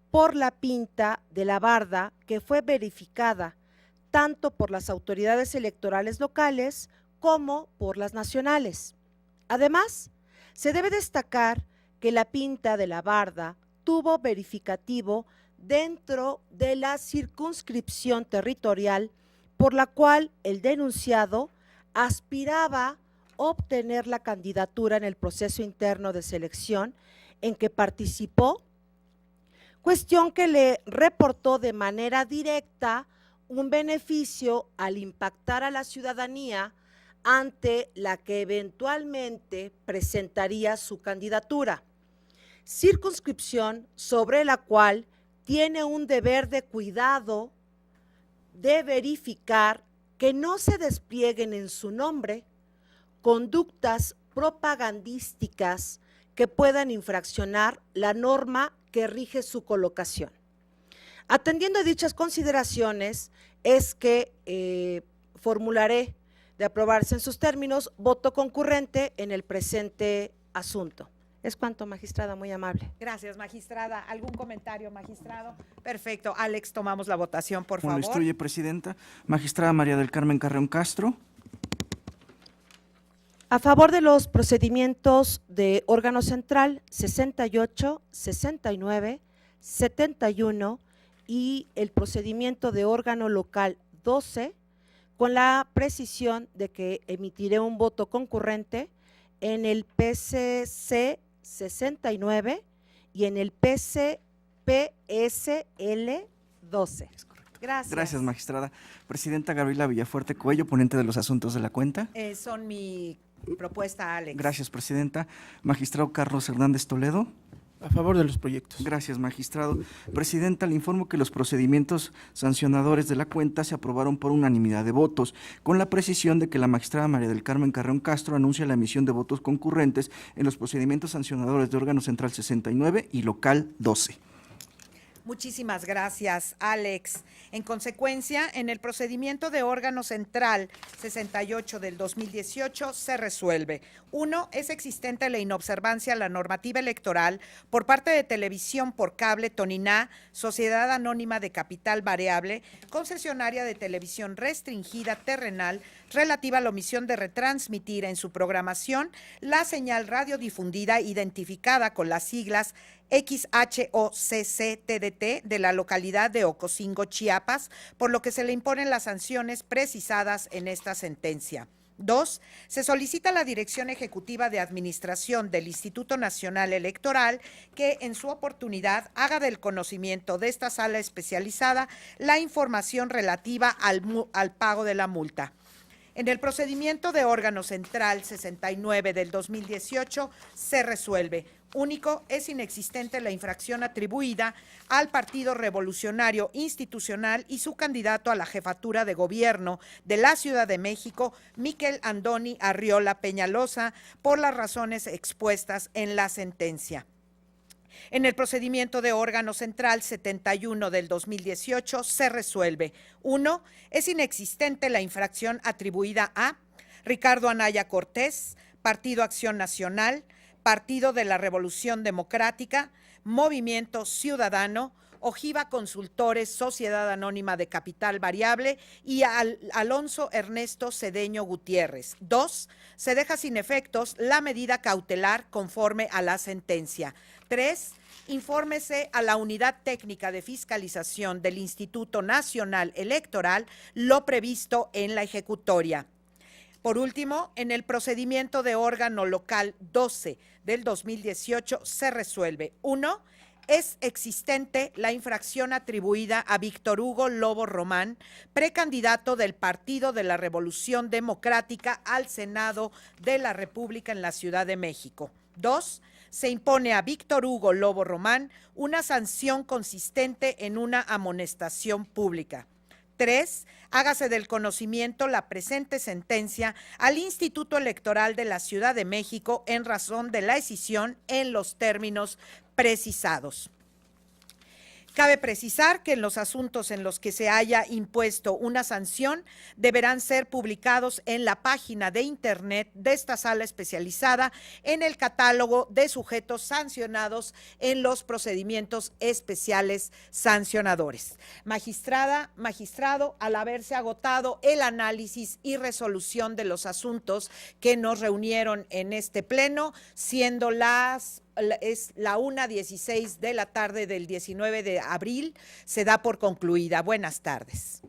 por la pinta de la barda que fue verificada tanto por las autoridades electorales locales como por las nacionales. Además, se debe destacar que la pinta de la barda tuvo verificativo dentro de la circunscripción territorial por la cual el denunciado aspiraba a obtener la candidatura en el proceso interno de selección en que participó, cuestión que le reportó de manera directa un beneficio al impactar a la ciudadanía ante la que eventualmente presentaría su candidatura. Circunscripción sobre la cual tiene un deber de cuidado de verificar que no se desplieguen en su nombre conductas propagandísticas que puedan infraccionar la norma que rige su colocación. Atendiendo a dichas consideraciones, es que formularé, de aprobarse en sus términos, voto concurrente en el presente asunto. Es cuanto, magistrada, muy amable. Gracias, magistrada. ¿Algún comentario, magistrado? Perfecto. Alex, tomamos la votación, por Como favor. lo instruye, presidenta. Magistrada María del Carmen Carreón Castro. A favor de los procedimientos de órgano central 68, 69, 71 y el procedimiento de órgano local 12, con la precisión de que emitiré un voto concurrente en el PCC 69 y en el PSL 12. Gracias. Gracias, magistrada. Presidenta Gabriela Villafuerte Coello, ponente de los asuntos de la cuenta. Son mi propuesta, Alex. Gracias, presidenta. Magistrado Carlos Hernández Toledo. A favor de los proyectos. Gracias, magistrado. Presidenta, le informo que los procedimientos sancionadores de la cuenta se aprobaron por unanimidad de votos, con la precisión de que la magistrada María del Carmen Carreón Castro anuncia la emisión de votos concurrentes en los procedimientos sancionadores de órgano central 69 y local 12. Muchísimas gracias, Alex. En consecuencia, en el procedimiento de órgano central 68 del 2018 se resuelve. 1. Es existente la inobservancia a la normativa electoral por parte de Televisión por Cable Toniná, Sociedad Anónima de Capital Variable, concesionaria de televisión restringida terrenal, relativa a la omisión de retransmitir en su programación la señal radiodifundida identificada con las siglas XHOCC-TDT de la localidad de Ocosingo, Chiapas, por lo que se le imponen las sanciones precisadas en esta sentencia. 2. Se solicita a la Dirección Ejecutiva de Administración del Instituto Nacional Electoral que en su oportunidad haga del conocimiento de esta sala especializada la información relativa al pago de la multa. En el procedimiento de órgano central 69 del 2018 se resuelve. Único, es inexistente la infracción atribuida al Partido Revolucionario Institucional y su candidato a la jefatura de gobierno de la Ciudad de México, Miquel Andoni Arriola Peñalosa, por las razones expuestas en la sentencia. En el procedimiento de órgano central 71 del 2018 se resuelve. 1. Es inexistente la infracción atribuida a Ricardo Anaya Cortés, Partido Acción Nacional, Partido de la Revolución Democrática, Movimiento Ciudadano, Ojiva Consultores, Sociedad Anónima de Capital Variable y Alonso Ernesto Cedeño Gutiérrez. 2. Se deja sin efectos la medida cautelar conforme a la sentencia. 3. Infórmese a la Unidad Técnica de Fiscalización del Instituto Nacional Electoral lo previsto en la ejecutoria. Por último, en el procedimiento de órgano local 12 del 2018 se resuelve. 1. Es existente la infracción atribuida a Víctor Hugo Lobo Román, precandidato del Partido de la Revolución Democrática al Senado de la República en la Ciudad de México. 2. Se impone a Víctor Hugo Lobo Román una sanción consistente en una amonestación pública. 3. Hágase del conocimiento la presente sentencia al Instituto Electoral de la Ciudad de México en razón de la escisión en los términos precisados. Cabe precisar que en los asuntos en los que se haya impuesto una sanción deberán ser publicados en la página de internet de esta sala especializada en el catálogo de sujetos sancionados en los procedimientos especiales sancionadores. Magistrada, magistrado, al haberse agotado el análisis y resolución de los asuntos que nos reunieron en este pleno, siendo es la 1:16 de la tarde del 19 de abril, se da por concluida. Buenas tardes.